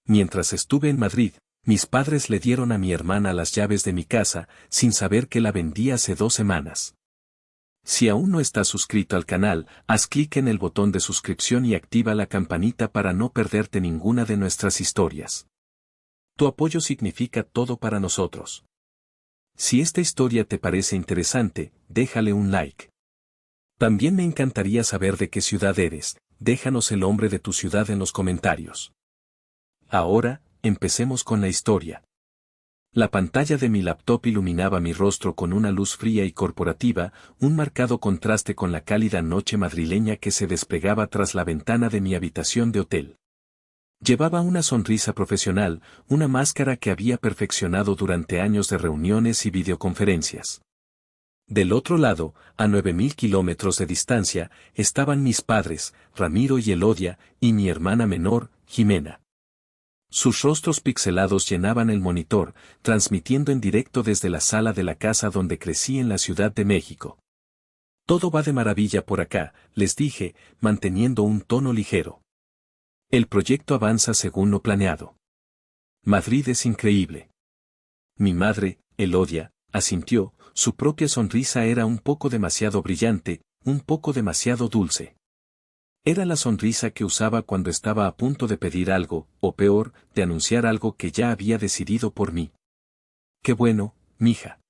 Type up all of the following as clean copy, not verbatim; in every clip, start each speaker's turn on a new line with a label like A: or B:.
A: Mientras estuve en Madrid, mis padres le dieron a mi hermana las llaves de mi casa, sin saber que la vendí hace 2 semanas. Si aún no estás suscrito al canal, haz clic en el botón de suscripción y activa la campanita para no perderte ninguna de nuestras historias. Tu apoyo significa todo para nosotros. Si esta historia te parece interesante, déjale un like. También me encantaría saber de qué ciudad eres, déjanos el nombre de tu ciudad en los comentarios. Ahora, empecemos con la historia. La pantalla de mi laptop iluminaba mi rostro con una luz fría y corporativa, un marcado contraste con la cálida noche madrileña que se desplegaba tras la ventana de mi habitación de hotel. Llevaba una sonrisa profesional, una máscara que había perfeccionado durante años de reuniones y videoconferencias. Del otro lado, a 9.000 kilómetros de distancia, estaban mis padres, Ramiro y Elodia, y mi hermana menor, Jimena. Sus rostros pixelados llenaban el monitor, transmitiendo en directo desde la sala de la casa donde crecí en la Ciudad de México. Todo va de maravilla por acá, les dije, manteniendo un tono ligero. El proyecto avanza según lo planeado. Madrid es increíble. Mi madre, Elodia, asintió, su propia sonrisa era un poco demasiado brillante, un poco demasiado dulce. Era la sonrisa que usaba cuando estaba a punto de pedir algo, o peor, de anunciar algo que ya había decidido por mí. Qué bueno, mija.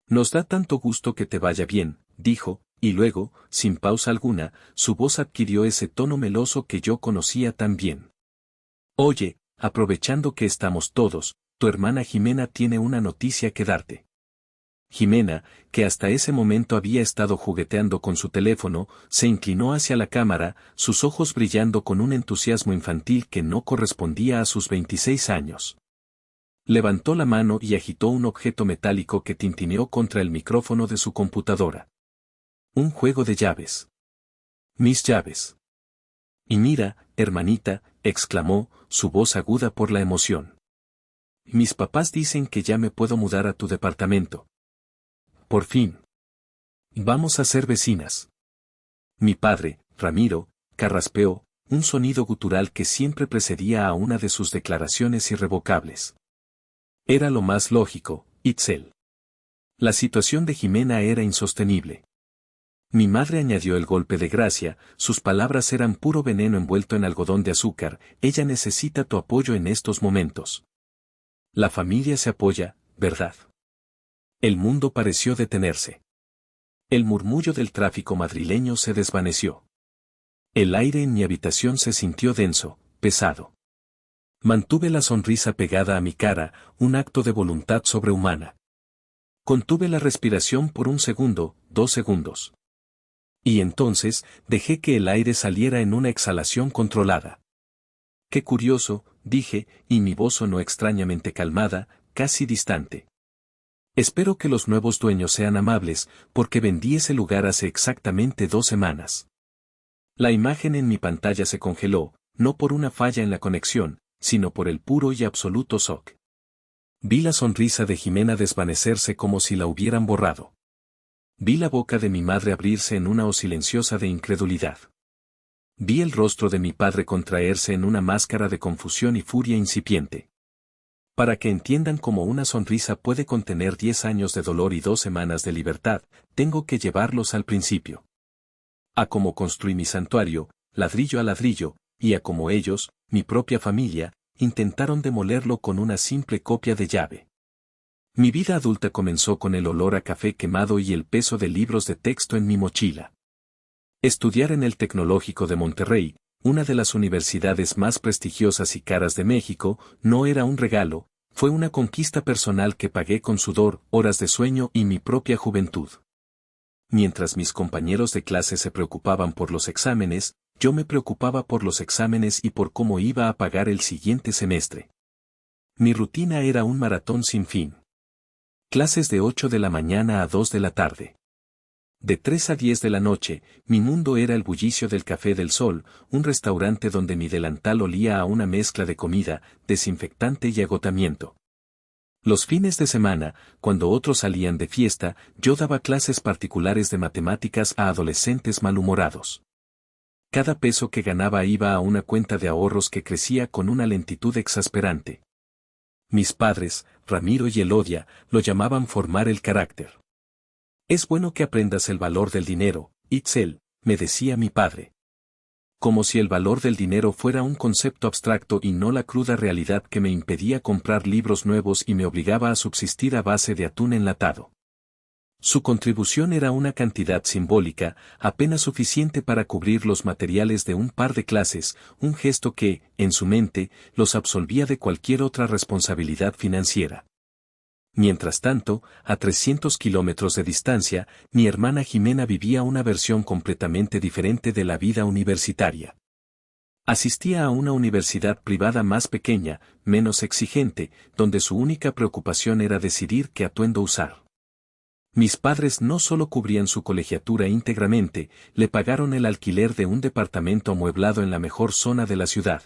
A: Nos da tanto gusto que te vaya bien, dijo, y luego, sin pausa alguna, su voz adquirió ese tono meloso que yo conocía tan bien. Oye, aprovechando que estamos todos, tu hermana Jimena tiene una noticia que darte. Jimena, que hasta ese momento había estado jugueteando con su teléfono, se inclinó hacia la cámara, sus ojos brillando con un entusiasmo infantil que no correspondía a sus 26 años. Levantó la mano y agitó un objeto metálico que tintineó contra el micrófono de su computadora. Un juego de llaves. Mis llaves. Y mira, hermanita, exclamó, su voz aguda por la emoción. Mis papás dicen que ya me puedo mudar a tu departamento. Por fin. Vamos a ser vecinas. Mi padre, Ramiro, carraspeó, un sonido gutural que siempre precedía a una de sus declaraciones irrevocables. Era lo más lógico, Itzel. La situación de Jimena era insostenible. Mi madre añadió el golpe de gracia, sus palabras eran puro veneno envuelto en algodón de azúcar, ella necesita tu apoyo en estos momentos. La familia se apoya, ¿verdad? El mundo pareció detenerse. El murmullo del tráfico madrileño se desvaneció. El aire en mi habitación se sintió denso, pesado. Mantuve la sonrisa pegada a mi cara, un acto de voluntad sobrehumana. Contuve la respiración por 1 segundo, 2 segundos. Y entonces, dejé que el aire saliera en una exhalación controlada. Qué curioso, dije, y mi voz sonó extrañamente calmada, casi distante. Espero que los nuevos dueños sean amables, porque vendí ese lugar hace exactamente 2 semanas. La imagen en mi pantalla se congeló, no por una falla en la conexión, sino por el puro y absoluto shock. Vi la sonrisa de Jimena desvanecerse como si la hubieran borrado. Vi la boca de mi madre abrirse en una o silenciosa de incredulidad. Vi el rostro de mi padre contraerse en una máscara de confusión y furia incipiente. Para que entiendan cómo una sonrisa puede contener 10 años de dolor y 2 semanas de libertad, tengo que llevarlos al principio. A cómo construí mi santuario, ladrillo a ladrillo, y a cómo ellos, mi propia familia, intentaron demolerlo con una simple copia de llave. Mi vida adulta comenzó con el olor a café quemado y el peso de libros de texto en mi mochila. Estudiar en el Tecnológico de Monterrey, una de las universidades más prestigiosas y caras de México, no era un regalo, fue una conquista personal que pagué con sudor, horas de sueño y mi propia juventud. Mientras mis compañeros de clase se preocupaban por los exámenes, yo me preocupaba por los exámenes y por cómo iba a pagar el siguiente semestre. Mi rutina era un maratón sin fin. Clases de 8 de la mañana a 2 de la tarde. De 3 a 10 de la noche, mi mundo era el bullicio del Café del Sol, un restaurante donde mi delantal olía a una mezcla de comida, desinfectante y agotamiento. Los fines de semana, cuando otros salían de fiesta, yo daba clases particulares de matemáticas a adolescentes malhumorados. Cada peso que ganaba iba a una cuenta de ahorros que crecía con una lentitud exasperante. Mis padres, Ramiro y Elodia, lo llamaban formar el carácter. Es bueno que aprendas el valor del dinero, Itzel, me decía mi padre. Como si el valor del dinero fuera un concepto abstracto y no la cruda realidad que me impedía comprar libros nuevos y me obligaba a subsistir a base de atún enlatado. Su contribución era una cantidad simbólica, apenas suficiente para cubrir los materiales de un par de clases, un gesto que, en su mente, los absolvía de cualquier otra responsabilidad financiera. Mientras tanto, a 300 kilómetros de distancia, mi hermana Jimena vivía una versión completamente diferente de la vida universitaria. Asistía a una universidad privada más pequeña, menos exigente, donde su única preocupación era decidir qué atuendo usar. Mis padres no solo cubrían su colegiatura íntegramente, le pagaron el alquiler de un departamento amueblado en la mejor zona de la ciudad.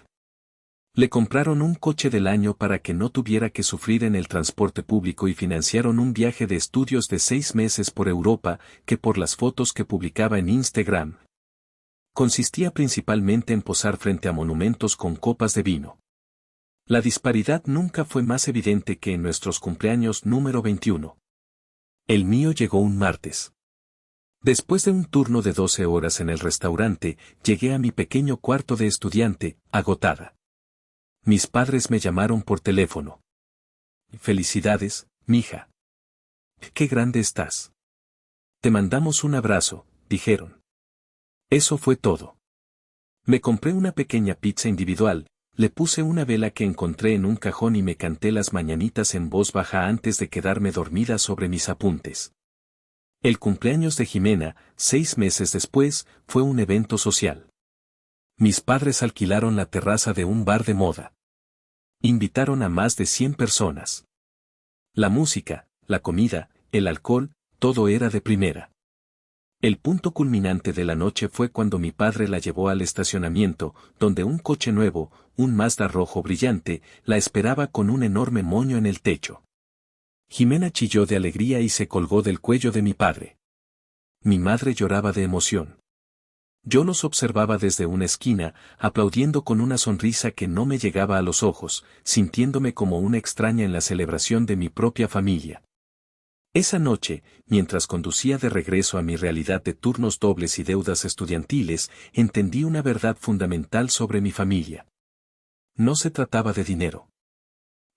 A: Le compraron un coche del año para que no tuviera que sufrir en el transporte público y financiaron un viaje de estudios de 6 meses por Europa, que por las fotos que publicaba en Instagram, consistía principalmente en posar frente a monumentos con copas de vino. La disparidad nunca fue más evidente que en nuestros cumpleaños número 21. El mío llegó un martes. Después de un turno de 12 horas en el restaurante, llegué a mi pequeño cuarto de estudiante, agotada. Mis padres me llamaron por teléfono. Felicidades, mija. Qué grande estás. Te mandamos un abrazo, dijeron. Eso fue todo. Me compré una pequeña pizza individual, le puse una vela que encontré en un cajón y me canté las mañanitas en voz baja antes de quedarme dormida sobre mis apuntes. El cumpleaños de Jimena, 6 meses después, fue un evento social. Mis padres alquilaron la terraza de un bar de moda. Invitaron a más de 100 personas. La música, la comida, el alcohol, todo era de primera. El punto culminante de la noche fue cuando mi padre la llevó al estacionamiento, donde un coche nuevo, un Mazda rojo brillante, la esperaba con un enorme moño en el techo. Jimena chilló de alegría y se colgó del cuello de mi padre. Mi madre lloraba de emoción. Yo los observaba desde una esquina, aplaudiendo con una sonrisa que no me llegaba a los ojos, sintiéndome como una extraña en la celebración de mi propia familia. Esa noche, mientras conducía de regreso a mi realidad de turnos dobles y deudas estudiantiles, entendí una verdad fundamental sobre mi familia. No se trataba de dinero.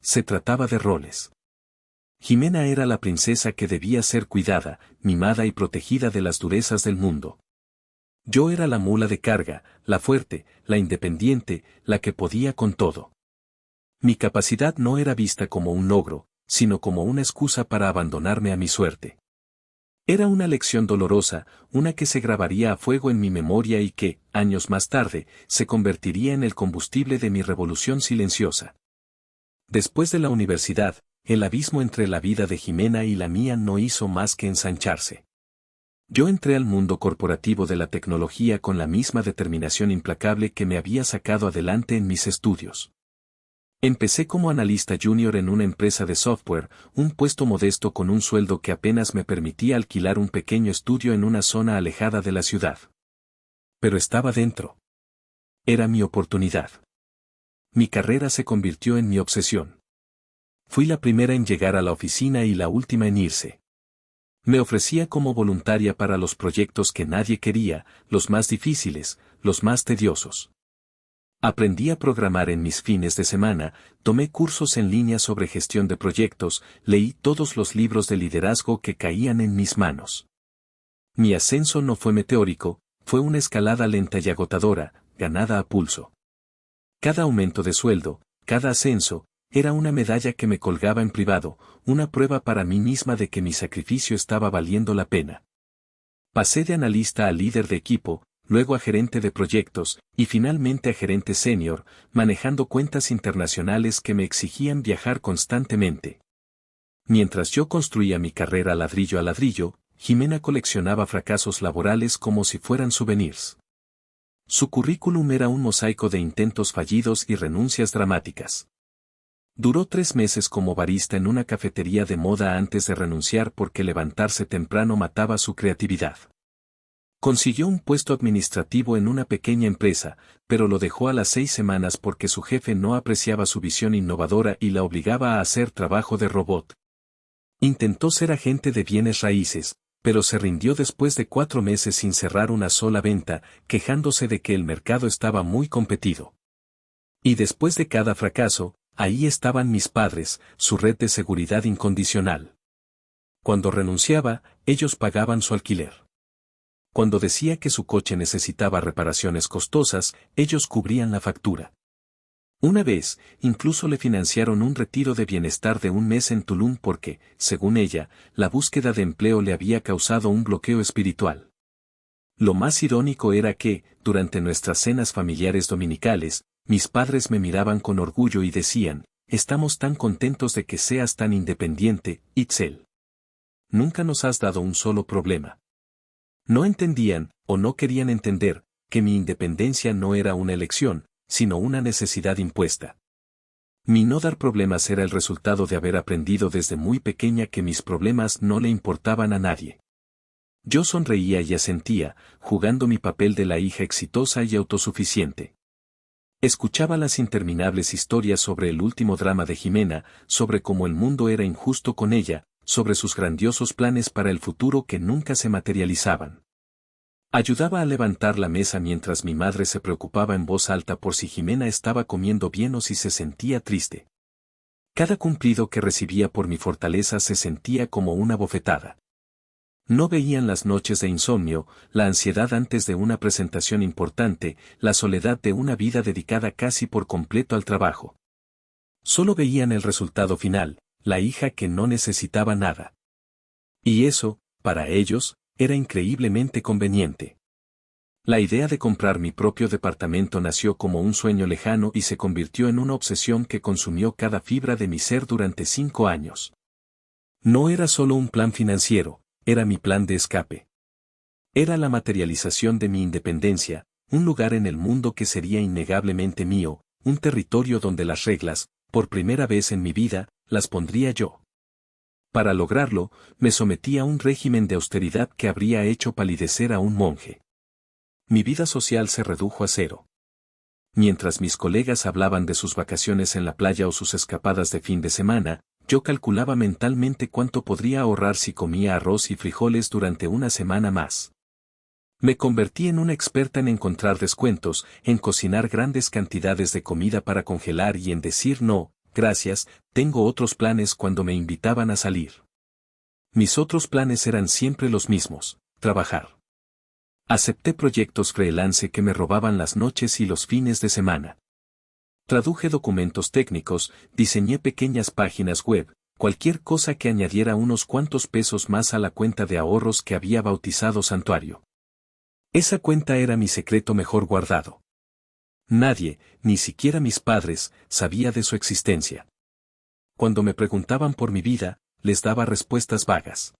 A: Se trataba de roles. Jimena era la princesa que debía ser cuidada, mimada y protegida de las durezas del mundo. Yo era la mula de carga, la fuerte, la independiente, la que podía con todo. Mi capacidad no era vista como un logro, sino como una excusa para abandonarme a mi suerte. Era una lección dolorosa, una que se grabaría a fuego en mi memoria y que, años más tarde, se convertiría en el combustible de mi revolución silenciosa. Después de la universidad, el abismo entre la vida de Jimena y la mía no hizo más que ensancharse. Yo entré al mundo corporativo de la tecnología con la misma determinación implacable que me había sacado adelante en mis estudios. Empecé como analista junior en una empresa de software, un puesto modesto con un sueldo que apenas me permitía alquilar un pequeño estudio en una zona alejada de la ciudad. Pero estaba dentro. Era mi oportunidad. Mi carrera se convirtió en mi obsesión. Fui la primera en llegar a la oficina y la última en irse. Me ofrecía como voluntaria para los proyectos que nadie quería, los más difíciles, los más tediosos. Aprendí a programar en mis fines de semana, tomé cursos en línea sobre gestión de proyectos, leí todos los libros de liderazgo que caían en mis manos. Mi ascenso no fue meteórico, fue una escalada lenta y agotadora, ganada a pulso. Cada aumento de sueldo, cada ascenso, era una medalla que me colgaba en privado, una prueba para mí misma de que mi sacrificio estaba valiendo la pena. Pasé de analista a líder de equipo, luego a gerente de proyectos, y finalmente a gerente senior, manejando cuentas internacionales que me exigían viajar constantemente. Mientras yo construía mi carrera ladrillo a ladrillo, Jimena coleccionaba fracasos laborales como si fueran souvenirs. Su currículum era un mosaico de intentos fallidos y renuncias dramáticas. Duró 3 meses como barista en una cafetería de moda antes de renunciar porque levantarse temprano mataba su creatividad. Consiguió un puesto administrativo en una pequeña empresa, pero lo dejó a las 6 semanas porque su jefe no apreciaba su visión innovadora y la obligaba a hacer trabajo de robot. Intentó ser agente de bienes raíces, pero se rindió después de 4 meses sin cerrar una sola venta, quejándose de que el mercado estaba muy competido. Y después de cada fracaso, ahí estaban mis padres, su red de seguridad incondicional. Cuando renunciaba, ellos pagaban su alquiler. Cuando decía que su coche necesitaba reparaciones costosas, ellos cubrían la factura. Una vez, incluso le financiaron un retiro de bienestar de un mes en Tulum porque, según ella, la búsqueda de empleo le había causado un bloqueo espiritual. Lo más irónico era que, durante nuestras cenas familiares dominicales, mis padres me miraban con orgullo y decían, «Estamos tan contentos de que seas tan independiente, Itzel. Nunca nos has dado un solo problema». No entendían, o no querían entender, que mi independencia no era una elección, sino una necesidad impuesta. Mi no dar problemas era el resultado de haber aprendido desde muy pequeña que mis problemas no le importaban a nadie. Yo sonreía y asentía, jugando mi papel de la hija exitosa y autosuficiente. Escuchaba las interminables historias sobre el último drama de Jimena, sobre cómo el mundo era injusto con ella, sobre sus grandiosos planes para el futuro que nunca se materializaban. Ayudaba a levantar la mesa mientras mi madre se preocupaba en voz alta por si Jimena estaba comiendo bien o si se sentía triste. Cada cumplido que recibía por mi fortaleza se sentía como una bofetada. No veían las noches de insomnio, la ansiedad antes de una presentación importante, la soledad de una vida dedicada casi por completo al trabajo. Solo veían el resultado final, la hija que no necesitaba nada. Y eso, para ellos, era increíblemente conveniente. La idea de comprar mi propio departamento nació como un sueño lejano y se convirtió en una obsesión que consumió cada fibra de mi ser durante 5 años. No era solo un plan financiero, era mi plan de escape. Era la materialización de mi independencia, un lugar en el mundo que sería innegablemente mío, un territorio donde las reglas, por primera vez en mi vida, las pondría yo. Para lograrlo, me sometí a un régimen de austeridad que habría hecho palidecer a un monje. Mi vida social se redujo a cero. Mientras mis colegas hablaban de sus vacaciones en la playa o sus escapadas de fin de semana, yo calculaba mentalmente cuánto podría ahorrar si comía arroz y frijoles durante una semana más. Me convertí en una experta en encontrar descuentos, en cocinar grandes cantidades de comida para congelar y en decir no, gracias, tengo otros planes cuando me invitaban a salir. Mis otros planes eran siempre los mismos, trabajar. Acepté proyectos freelance que me robaban las noches y los fines de semana. Traduje documentos técnicos, diseñé pequeñas páginas web, cualquier cosa que añadiera unos cuantos pesos más a la cuenta de ahorros que había bautizado Santuario. Esa cuenta era mi secreto mejor guardado. Nadie, ni siquiera mis padres, sabía de su existencia. Cuando me preguntaban por mi vida, les daba respuestas vagas.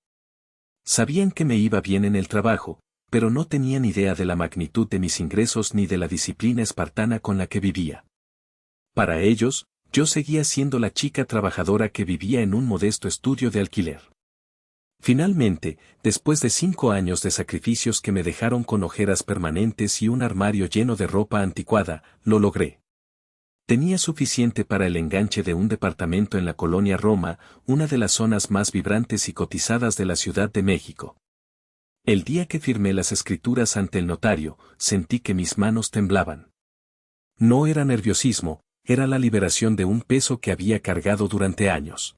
A: Sabían que me iba bien en el trabajo, pero no tenían idea de la magnitud de mis ingresos ni de la disciplina espartana con la que vivía. Para ellos, yo seguía siendo la chica trabajadora que vivía en un modesto estudio de alquiler. Finalmente, después de 5 años de sacrificios que me dejaron con ojeras permanentes y un armario lleno de ropa anticuada, lo logré. Tenía suficiente para el enganche de un departamento en la colonia Roma, una de las zonas más vibrantes y cotizadas de la Ciudad de México. El día que firmé las escrituras ante el notario, sentí que mis manos temblaban. No era nerviosismo, era la liberación de un peso que había cargado durante años.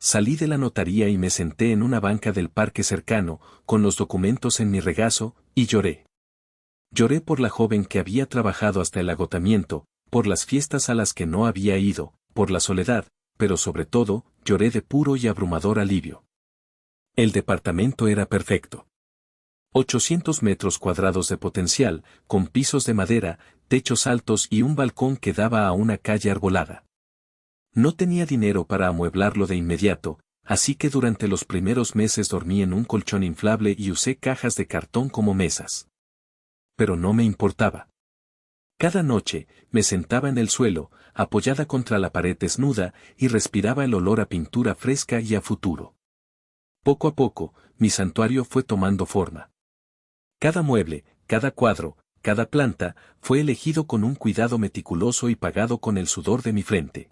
A: Salí de la notaría y me senté en una banca del parque cercano, con los documentos en mi regazo, y lloré. Lloré por la joven que había trabajado hasta el agotamiento, por las fiestas a las que no había ido, por la soledad, pero sobre todo, lloré de puro y abrumador alivio. El departamento era perfecto. 800 metros cuadrados de potencial, con pisos de madera, techos altos y un balcón que daba a una calle arbolada. No tenía dinero para amueblarlo de inmediato, así que durante los primeros meses dormí en un colchón inflable y usé cajas de cartón como mesas. Pero no me importaba. Cada noche, me sentaba en el suelo, apoyada contra la pared desnuda, y respiraba el olor a pintura fresca y a futuro. Poco a poco, mi santuario fue tomando forma. Cada mueble, cada cuadro, cada planta, fue elegido con un cuidado meticuloso y pagado con el sudor de mi frente.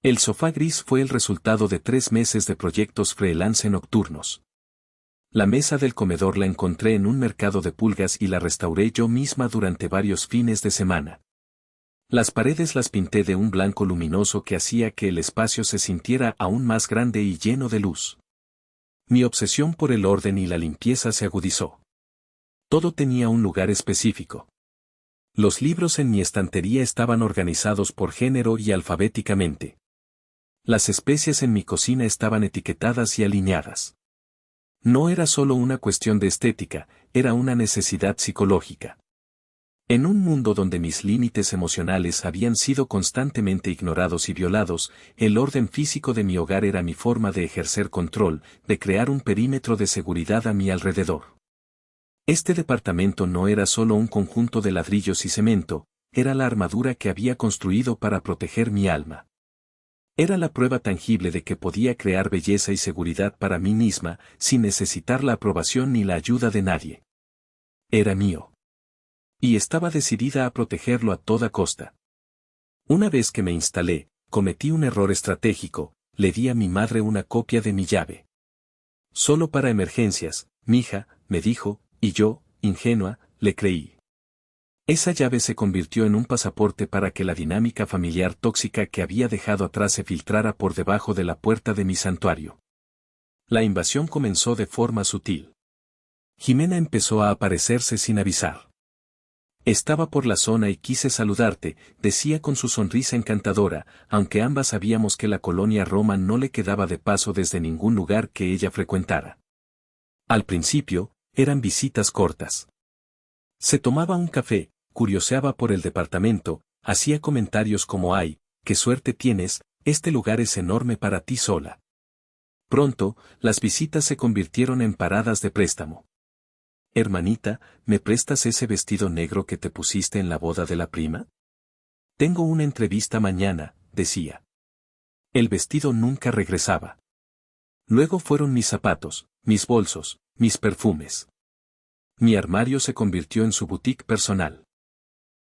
A: El sofá gris fue el resultado de 3 meses de proyectos freelance nocturnos. La mesa del comedor la encontré en un mercado de pulgas y la restauré yo misma durante varios fines de semana. Las paredes las pinté de un blanco luminoso que hacía que el espacio se sintiera aún más grande y lleno de luz. Mi obsesión por el orden y la limpieza se agudizó. Todo tenía un lugar específico. Los libros en mi estantería estaban organizados por género y alfabéticamente. Las especias en mi cocina estaban etiquetadas y alineadas. No era solo una cuestión de estética, era una necesidad psicológica. En un mundo donde mis límites emocionales habían sido constantemente ignorados y violados, el orden físico de mi hogar era mi forma de ejercer control, de crear un perímetro de seguridad a mi alrededor. Este departamento no era solo un conjunto de ladrillos y cemento, era la armadura que había construido para proteger mi alma. Era la prueba tangible de que podía crear belleza y seguridad para mí misma, sin necesitar la aprobación ni la ayuda de nadie. Era mío. Y estaba decidida a protegerlo a toda costa. Una vez que me instalé, cometí un error estratégico, le di a mi madre una copia de mi llave. Solo para emergencias, mija, me dijo, y yo, ingenua, le creí. Esa llave se convirtió en un pasaporte para que la dinámica familiar tóxica que había dejado atrás se filtrara por debajo de la puerta de mi santuario. La invasión comenzó de forma sutil. Jimena empezó a aparecerse sin avisar. Estaba por la zona y quise saludarte, decía con su sonrisa encantadora, aunque ambas sabíamos que la colonia Roma no le quedaba de paso desde ningún lugar que ella frecuentara. Al principio, eran visitas cortas. Se tomaba un café, curioseaba por el departamento, hacía comentarios como «ay, qué suerte tienes, este lugar es enorme para ti sola». Pronto, las visitas se convirtieron en paradas de préstamo. «Hermanita, ¿me prestas ese vestido negro que te pusiste en la boda de la prima? Tengo una entrevista mañana», decía. El vestido nunca regresaba. Luego fueron mis zapatos, mis bolsos, mis perfumes. Mi armario se convirtió en su boutique personal.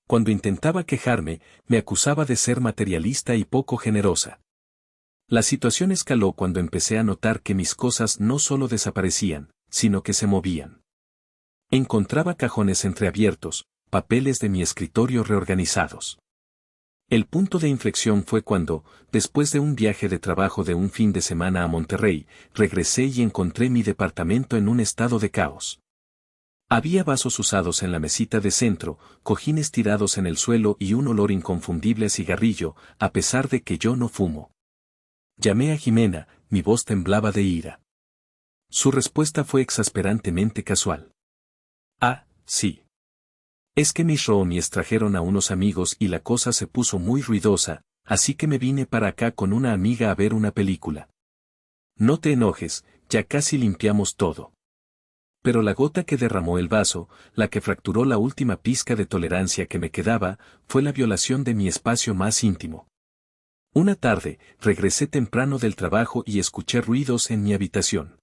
A: Cuando intentaba quejarme, me acusaba de ser materialista y poco generosa. La situación escaló cuando empecé a notar que mis cosas no solo desaparecían, sino que se movían. Encontraba cajones entreabiertos, papeles de mi escritorio reorganizados. El punto de inflexión fue cuando, después de un viaje de trabajo de un fin de semana a Monterrey, regresé y encontré mi departamento en un estado de caos. Había vasos usados en la mesita de centro, cojines tirados en el suelo y un olor inconfundible a cigarrillo, a pesar de que yo no fumo. Llamé a Jimena, mi voz temblaba de ira. Su respuesta fue exasperantemente casual. «Ah, sí. Es que mis roomies trajeron a unos amigos y la cosa se puso muy ruidosa, así que me vine para acá con una amiga a ver una película. No te enojes, ya casi limpiamos todo». Pero la gota que derramó el vaso, la que fracturó la última pizca de tolerancia que me quedaba, fue la violación de mi espacio más íntimo. Una tarde, regresé temprano del trabajo y escuché ruidos en mi habitación.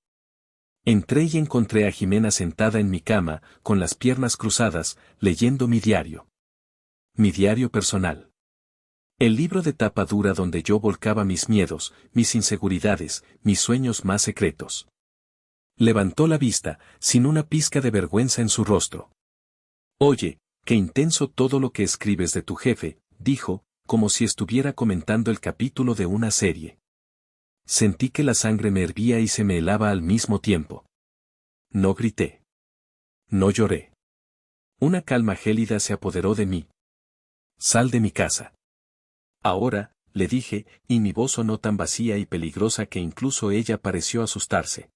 A: Entré y encontré a Jimena sentada en mi cama, con las piernas cruzadas, leyendo mi diario. Mi diario personal. El libro de tapa dura donde yo volcaba mis miedos, mis inseguridades, mis sueños más secretos. Levantó la vista, sin una pizca de vergüenza en su rostro. «Oye, qué intenso todo lo que escribes de tu jefe», dijo, como si estuviera comentando el capítulo de una serie. Sentí que la sangre me hervía y se me helaba al mismo tiempo. No grité. No lloré. Una calma gélida se apoderó de mí. «Sal de mi casa». «Ahora», le dije, y mi voz sonó tan vacía y peligrosa que incluso ella pareció asustarse.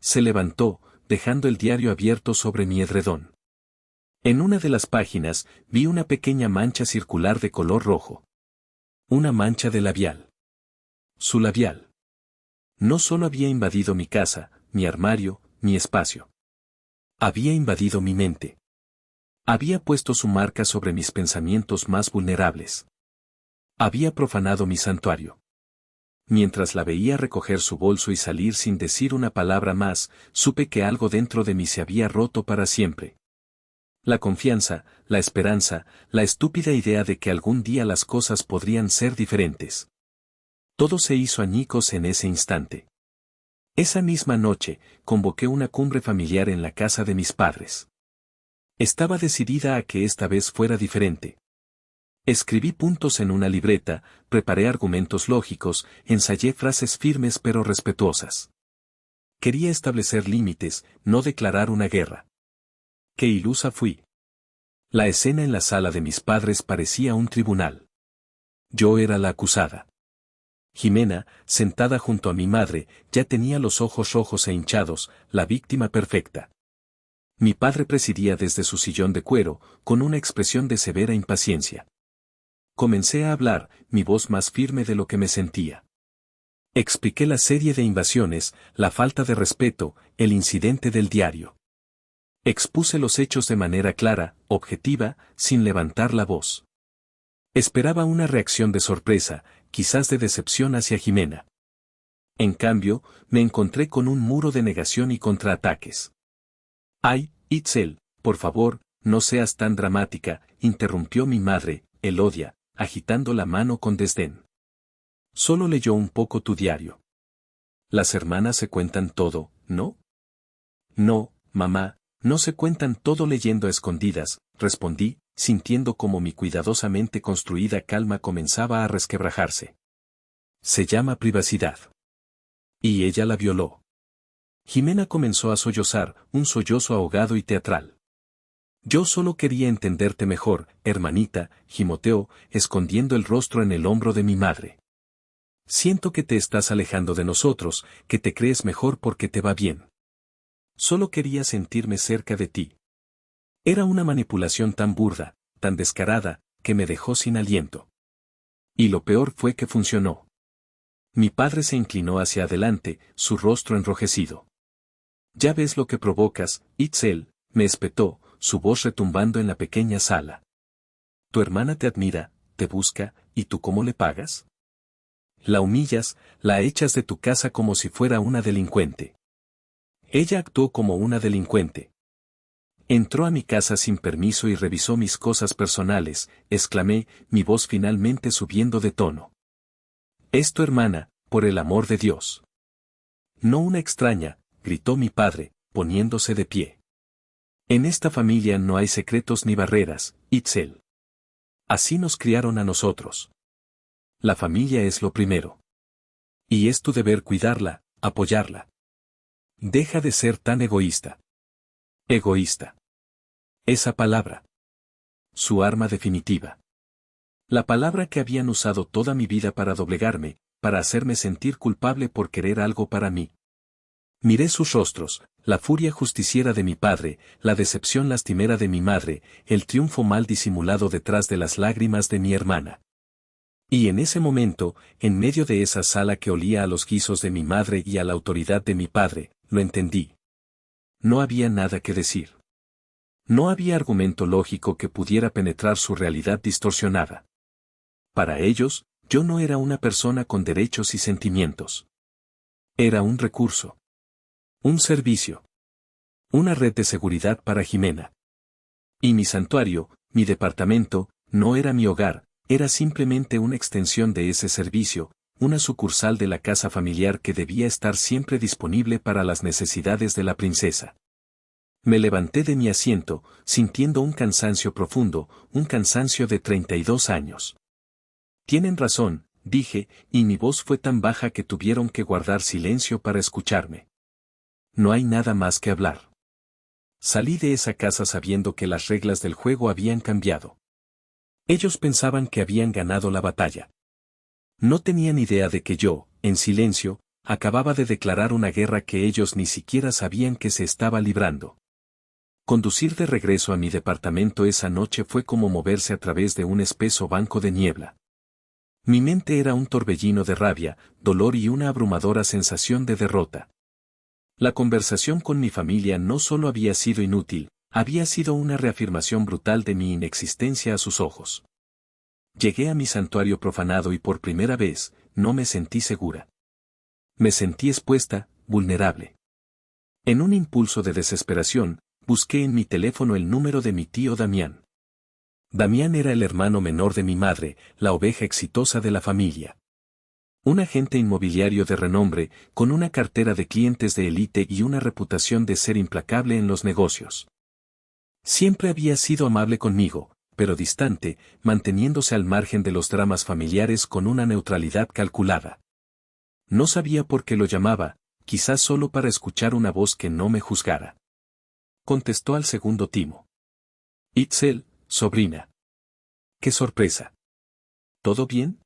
A: Se levantó, dejando el diario abierto sobre mi edredón. En una de las páginas, vi una pequeña mancha circular de color rojo. Una mancha de labial. Su labial. No solo había invadido mi casa, mi armario, mi espacio. Había invadido mi mente. Había puesto su marca sobre mis pensamientos más vulnerables. Había profanado mi santuario. Mientras la veía recoger su bolso y salir sin decir una palabra más, supe que algo dentro de mí se había roto para siempre. La confianza, la esperanza, la estúpida idea de que algún día las cosas podrían ser diferentes. Todo se hizo añicos en ese instante. Esa misma noche, convoqué una cumbre familiar en la casa de mis padres. Estaba decidida a que esta vez fuera diferente. Escribí puntos en una libreta, preparé argumentos lógicos, ensayé frases firmes pero respetuosas. Quería establecer límites, no declarar una guerra. Qué ilusa fui. La escena en la sala de mis padres parecía un tribunal. Yo era la acusada. Jimena, sentada junto a mi madre, ya tenía los ojos rojos e hinchados, la víctima perfecta. Mi padre presidía desde su sillón de cuero, con una expresión de severa impaciencia. Comencé a hablar, mi voz más firme de lo que me sentía. Expliqué la serie de invasiones, la falta de respeto, el incidente del diario. Expuse los hechos de manera clara, objetiva, sin levantar la voz. Esperaba una reacción de sorpresa, quizás de decepción hacia Jimena. En cambio, me encontré con un muro de negación y contraataques. «Ay, Itzel, por favor, no seas tan dramática», interrumpió mi madre, Elodia, agitando la mano con desdén. Solo leyó un poco tu diario. Las hermanas se cuentan todo, ¿no? No, mamá, no se cuentan todo leyendo a escondidas, respondí, sintiendo como mi cuidadosamente construida calma comenzaba a resquebrajarse. Se llama privacidad. Y ella la violó. Jimena comenzó a sollozar, un sollozo ahogado y teatral. Yo solo quería entenderte mejor, hermanita, gimoteó, escondiendo el rostro en el hombro de mi madre. Siento que te estás alejando de nosotros, que te crees mejor porque te va bien. Solo quería sentirme cerca de ti. Era una manipulación tan burda, tan descarada, que me dejó sin aliento. Y lo peor fue que funcionó. Mi padre se inclinó hacia adelante, su rostro enrojecido. Ya ves lo que provocas, Itzel, me espetó, su voz retumbando en la pequeña sala. Tu hermana te admira, te busca, ¿y tú cómo le pagas? La humillas, la echas de tu casa como si fuera una delincuente. Ella actuó como una delincuente. Entró a mi casa sin permiso y revisó mis cosas personales, exclamé, mi voz finalmente subiendo de tono. Es tu hermana, por el amor de Dios. No una extraña, gritó mi padre, poniéndose de pie. En esta familia no hay secretos ni barreras, Itzel. Así nos criaron a nosotros. La familia es lo primero. Y es tu deber cuidarla, apoyarla. Deja de ser tan egoísta. Egoísta. Esa palabra. Su arma definitiva. La palabra que habían usado toda mi vida para doblegarme, para hacerme sentir culpable por querer algo para mí. Miré sus rostros, la furia justiciera de mi padre, la decepción lastimera de mi madre, el triunfo mal disimulado detrás de las lágrimas de mi hermana. Y en ese momento, en medio de esa sala que olía a los guisos de mi madre y a la autoridad de mi padre, lo entendí. No había nada que decir. No había argumento lógico que pudiera penetrar su realidad distorsionada. Para ellos, yo no era una persona con derechos y sentimientos. Era un recurso. Un servicio. Una red de seguridad para Jimena. Y mi santuario, mi departamento, no era mi hogar, era simplemente una extensión de ese servicio, una sucursal de la casa familiar que debía estar siempre disponible para las necesidades de la princesa. Me levanté de mi asiento, sintiendo un cansancio profundo, un cansancio de 32 años. Tienen razón, dije, y mi voz fue tan baja que tuvieron que guardar silencio para escucharme. No hay nada más que hablar. Salí de esa casa sabiendo que las reglas del juego habían cambiado. Ellos pensaban que habían ganado la batalla. No tenían idea de que yo, en silencio, acababa de declarar una guerra que ellos ni siquiera sabían que se estaba librando. Conducir de regreso a mi departamento esa noche fue como moverse a través de un espeso banco de niebla. Mi mente era un torbellino de rabia, dolor y una abrumadora sensación de derrota. La conversación con mi familia no solo había sido inútil, había sido una reafirmación brutal de mi inexistencia a sus ojos. Llegué a mi santuario profanado y por primera vez, no me sentí segura. Me sentí expuesta, vulnerable. En un impulso de desesperación, busqué en mi teléfono el número de mi tío Damián. Damián era el hermano menor de mi madre, la oveja exitosa de la familia. Un agente inmobiliario de renombre, con una cartera de clientes de élite y una reputación de ser implacable en los negocios. Siempre había sido amable conmigo, pero distante, manteniéndose al margen de los dramas familiares con una neutralidad calculada. No sabía por qué lo llamaba, quizás solo para escuchar una voz que no me juzgara. Contestó al segundo timo. Itzel, sobrina. ¡Qué sorpresa! ¿Todo bien?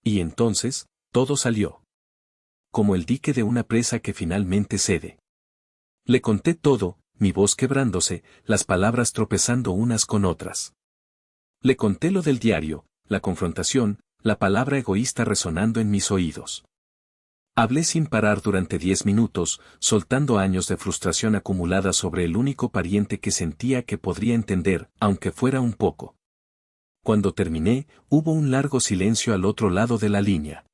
A: Y entonces, todo salió. Como el dique de una presa que finalmente cede. Le conté todo, mi voz quebrándose, las palabras tropezando unas con otras. Le conté lo del diario, la confrontación, la palabra egoísta resonando en mis oídos. Hablé sin parar durante 10 minutos, soltando años de frustración acumulada sobre el único pariente que sentía que podría entender, aunque fuera un poco. Cuando terminé, hubo un largo silencio al otro lado de la línea.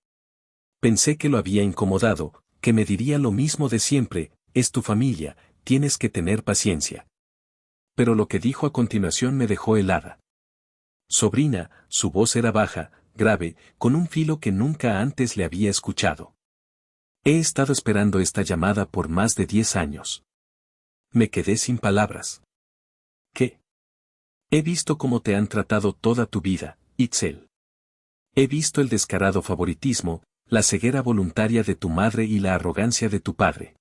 A: Pensé que lo había incomodado, que me diría lo mismo de siempre, es tu familia, tienes que tener paciencia. Pero lo que dijo a continuación me dejó helada. Sobrina, su voz era baja, grave, con un filo que nunca antes le había escuchado. He estado esperando esta llamada por más de 10 años. Me quedé sin palabras. ¿Qué? He visto cómo te han tratado toda tu vida, Itzel. He visto el descarado favoritismo, la ceguera voluntaria de tu madre y la arrogancia de tu padre.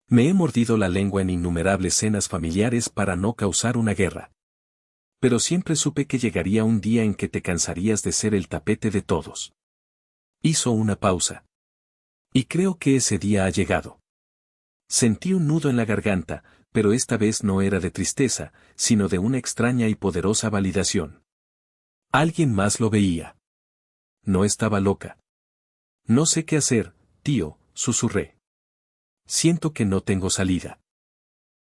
A: Me he mordido la lengua en innumerables cenas familiares para no causar una guerra. Pero siempre supe que llegaría un día en que te cansarías de ser el tapete de todos. Hizo una pausa. Y creo que ese día ha llegado. Sentí un nudo en la garganta, pero esta vez no era de tristeza, sino de una extraña y poderosa validación. Alguien más lo veía. No estaba loca. No sé qué hacer, tío, susurré. Siento que no tengo salida.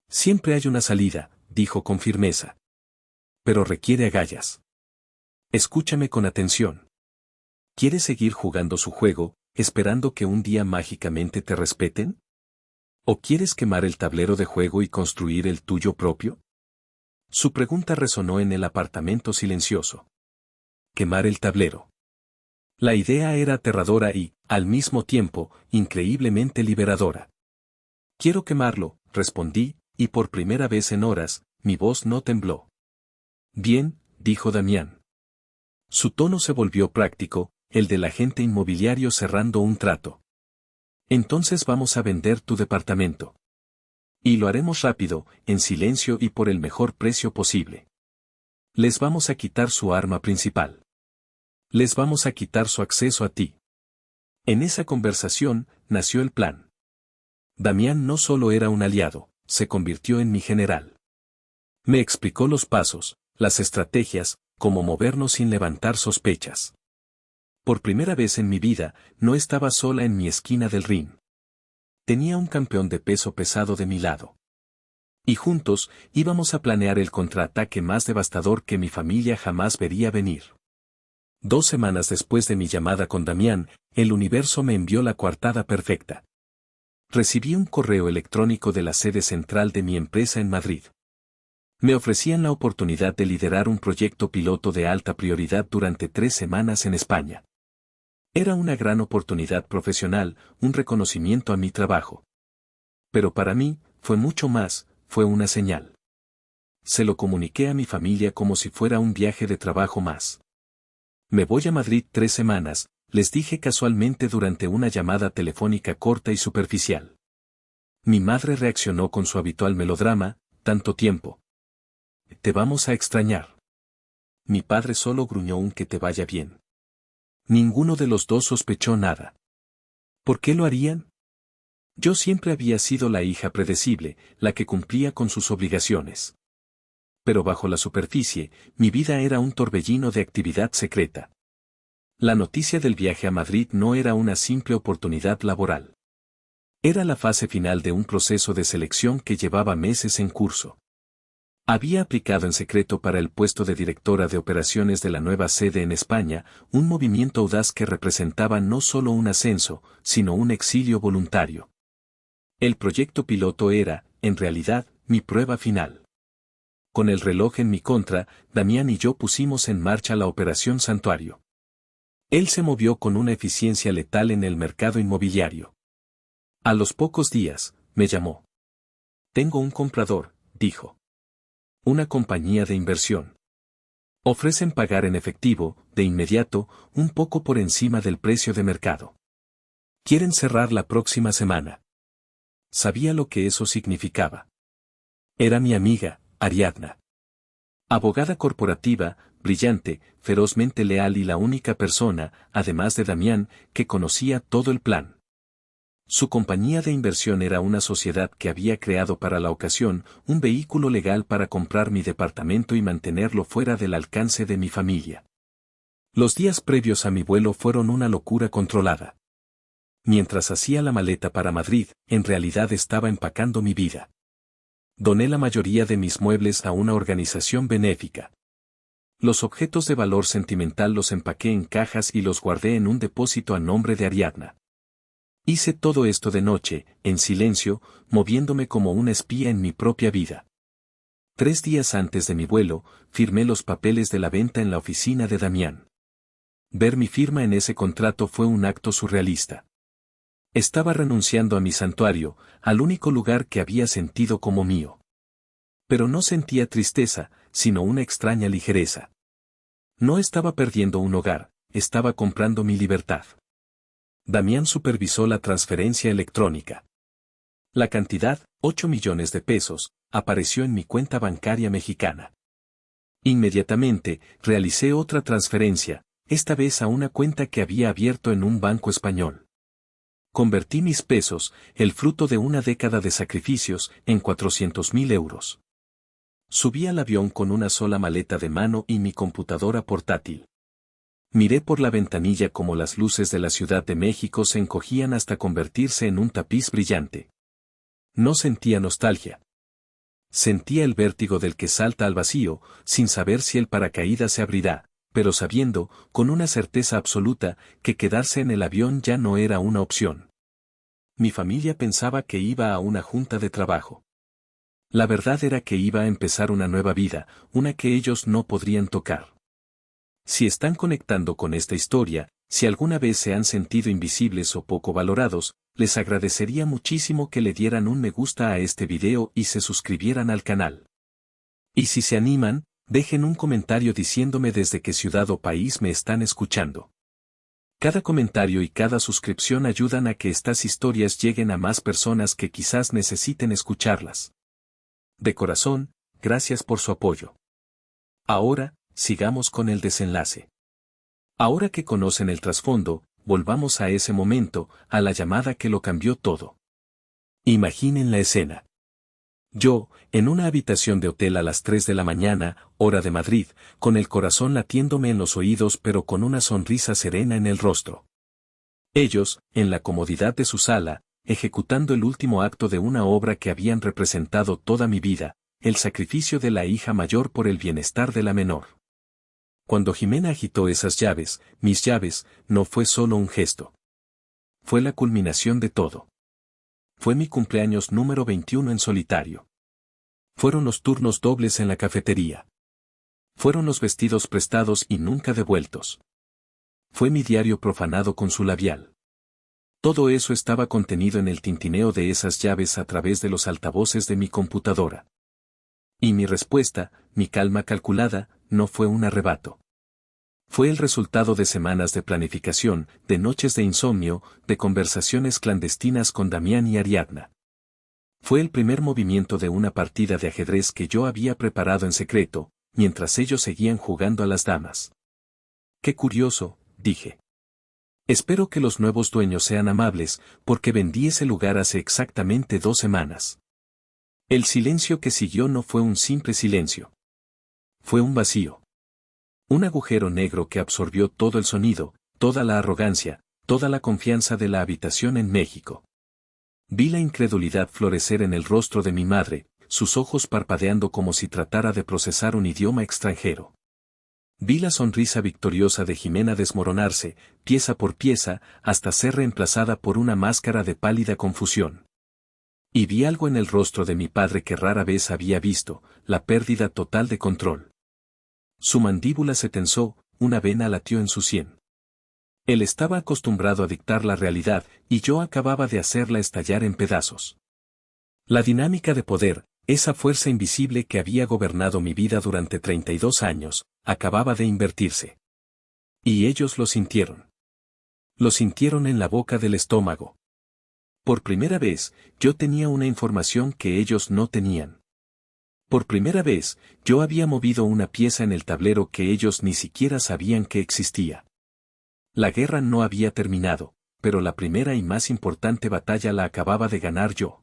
A: Siempre hay una salida, dijo con firmeza. Pero requiere agallas. Escúchame con atención. ¿Quieres seguir jugando su juego, esperando que un día mágicamente te respeten? ¿O quieres quemar el tablero de juego y construir el tuyo propio? Su pregunta resonó en el apartamento silencioso. Quemar el tablero. La idea era aterradora y, al mismo tiempo, increíblemente liberadora. Quiero quemarlo, respondí, y por primera vez en horas, mi voz no tembló. Bien, dijo Damián. Su tono se volvió práctico, el del agente inmobiliario cerrando un trato. Entonces vamos a vender tu departamento. Y lo haremos rápido, en silencio y por el mejor precio posible. Les vamos a quitar su arma principal. Les vamos a quitar su acceso a ti. En esa conversación, nació el plan. Damián no solo era un aliado, se convirtió en mi general. Me explicó los pasos, las estrategias, cómo movernos sin levantar sospechas. Por primera vez en mi vida, no estaba sola en mi esquina del ring. Tenía un campeón de peso pesado de mi lado. Y juntos, íbamos a planear el contraataque más devastador que mi familia jamás vería venir. 2 semanas después de mi llamada con Damián, el universo me envió la coartada perfecta. Recibí un correo electrónico de la sede central de mi empresa en Madrid. Me ofrecían la oportunidad de liderar un proyecto piloto de alta prioridad durante 3 semanas en España. Era una gran oportunidad profesional, un reconocimiento a mi trabajo. Pero para mí, fue mucho más, fue una señal. Se lo comuniqué a mi familia como si fuera un viaje de trabajo más. Me voy a Madrid 3 semanas, les dije casualmente durante una llamada telefónica corta y superficial. Mi madre reaccionó con su habitual melodrama, tanto tiempo. Te vamos a extrañar. Mi padre solo gruñó un que te vaya bien. Ninguno de los dos sospechó nada. ¿Por qué lo harían? Yo siempre había sido la hija predecible, la que cumplía con sus obligaciones. Pero bajo la superficie, mi vida era un torbellino de actividad secreta. La noticia del viaje a Madrid no era una simple oportunidad laboral. Era la fase final de un proceso de selección que llevaba meses en curso. Había aplicado en secreto para el puesto de directora de operaciones de la nueva sede en España, un movimiento audaz que representaba no solo un ascenso, sino un exilio voluntario. El proyecto piloto era, en realidad, mi prueba final. Con el reloj en mi contra, Damián y yo pusimos en marcha la Operación Santuario. Él se movió con una eficiencia letal en el mercado inmobiliario. A los pocos días, me llamó. Tengo un comprador, dijo. Una compañía de inversión. Ofrecen pagar en efectivo, de inmediato, un poco por encima del precio de mercado. Quieren cerrar la próxima semana. Sabía lo que eso significaba. Era mi amiga, Ariadna. Abogada corporativa, brillante, ferozmente leal y la única persona, además de Damián, que conocía todo el plan. Su compañía de inversión era una sociedad que había creado para la ocasión, un vehículo legal para comprar mi departamento y mantenerlo fuera del alcance de mi familia. Los días previos a mi vuelo fueron una locura controlada. Mientras hacía la maleta para Madrid, en realidad estaba empacando mi vida. Doné la mayoría de mis muebles a una organización benéfica. Los objetos de valor sentimental los empaqué en cajas y los guardé en un depósito a nombre de Ariadna. Hice todo esto de noche, en silencio, moviéndome como una espía en mi propia vida. 3 días antes de mi vuelo, firmé los papeles de la venta en la oficina de Damián. Ver mi firma en ese contrato fue un acto surrealista. Estaba renunciando a mi santuario, al único lugar que había sentido como mío. Pero no sentía tristeza, sino una extraña ligereza. No estaba perdiendo un hogar, estaba comprando mi libertad. Damián supervisó la transferencia electrónica. La cantidad, 8 millones de pesos, apareció en mi cuenta bancaria mexicana. Inmediatamente, realicé otra transferencia, esta vez a una cuenta que había abierto en un banco español. Convertí mis pesos, el fruto de una década de sacrificios, en 400.000 euros. Subí al avión con una sola maleta de mano y mi computadora portátil. Miré por la ventanilla como las luces de la Ciudad de México se encogían hasta convertirse en un tapiz brillante. No sentía nostalgia. Sentía el vértigo del que salta al vacío, sin saber si el paracaídas se abrirá, pero sabiendo, con una certeza absoluta, que quedarse en el avión ya no era una opción. Mi familia pensaba que iba a una junta de trabajo. La verdad era que iba a empezar una nueva vida, una que ellos no podrían tocar. Si están conectando con esta historia, si alguna vez se han sentido invisibles o poco valorados, les agradecería muchísimo que le dieran un me gusta a este video y se suscribieran al canal. Y si se animan, dejen un comentario diciéndome desde qué ciudad o país me están escuchando. Cada comentario y cada suscripción ayudan a que estas historias lleguen a más personas que quizás necesiten escucharlas. De corazón, gracias por su apoyo. Ahora, sigamos con el desenlace. Ahora que conocen el trasfondo, volvamos a ese momento, a la llamada que lo cambió todo. Imaginen la escena. Yo, en una habitación de hotel a las 3 de la mañana, hora de Madrid, con el corazón latiéndome en los oídos pero con una sonrisa serena en el rostro. Ellos, en la comodidad de su sala, ejecutando el último acto de una obra que habían representado toda mi vida, el sacrificio de la hija mayor por el bienestar de la menor. Cuando Jimena agitó esas llaves, mis llaves, no fue solo un gesto. Fue la culminación de todo. Fue mi cumpleaños número 21 en solitario. Fueron los turnos dobles en la cafetería. Fueron los vestidos prestados y nunca devueltos. Fue mi diario profanado con su labial. Todo eso estaba contenido en el tintineo de esas llaves a través de los altavoces de mi computadora. Y mi respuesta, mi calma calculada, no fue un arrebato. Fue el resultado de semanas de planificación, de noches de insomnio, de conversaciones clandestinas con Damián y Ariadna. Fue el primer movimiento de una partida de ajedrez que yo había preparado en secreto, mientras ellos seguían jugando a las damas. Qué curioso, dije. Espero que los nuevos dueños sean amables, porque vendí ese lugar hace exactamente 2 semanas. El silencio que siguió no fue un simple silencio. Fue un vacío. Un agujero negro que absorbió todo el sonido, toda la arrogancia, toda la confianza de la habitación en México. Vi la incredulidad florecer en el rostro de mi madre, sus ojos parpadeando como si tratara de procesar un idioma extranjero. Vi la sonrisa victoriosa de Jimena desmoronarse, pieza por pieza, hasta ser reemplazada por una máscara de pálida confusión. Y vi algo en el rostro de mi padre que rara vez había visto, la pérdida total de control. Su mandíbula se tensó, una vena latió en su sien. Él estaba acostumbrado a dictar la realidad, y yo acababa de hacerla estallar en pedazos. La dinámica de poder, esa fuerza invisible que había gobernado mi vida durante 32 años, acababa de invertirse. Y ellos lo sintieron. Lo sintieron en la boca del estómago. Por primera vez, yo tenía una información que ellos no tenían. Por primera vez, yo había movido una pieza en el tablero que ellos ni siquiera sabían que existía. La guerra no había terminado, pero la primera y más importante batalla la acababa de ganar yo.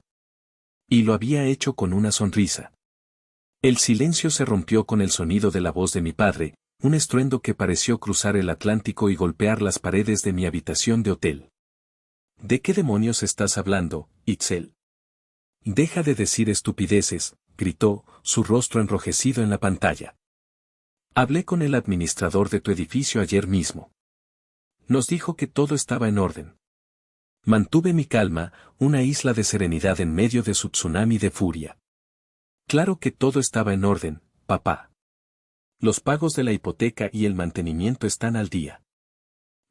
A: Y lo había hecho con una sonrisa. El silencio se rompió con el sonido de la voz de mi padre, un estruendo que pareció cruzar el Atlántico y golpear las paredes de mi habitación de hotel. ¿De qué demonios estás hablando, Itzel? Deja de decir estupideces, gritó, su rostro enrojecido en la pantalla. Hablé con el administrador de tu edificio ayer mismo. Nos dijo que todo estaba en orden. Mantuve mi calma, una isla de serenidad en medio de su tsunami de furia. Claro que todo estaba en orden, papá. Los pagos de la hipoteca y el mantenimiento están al día.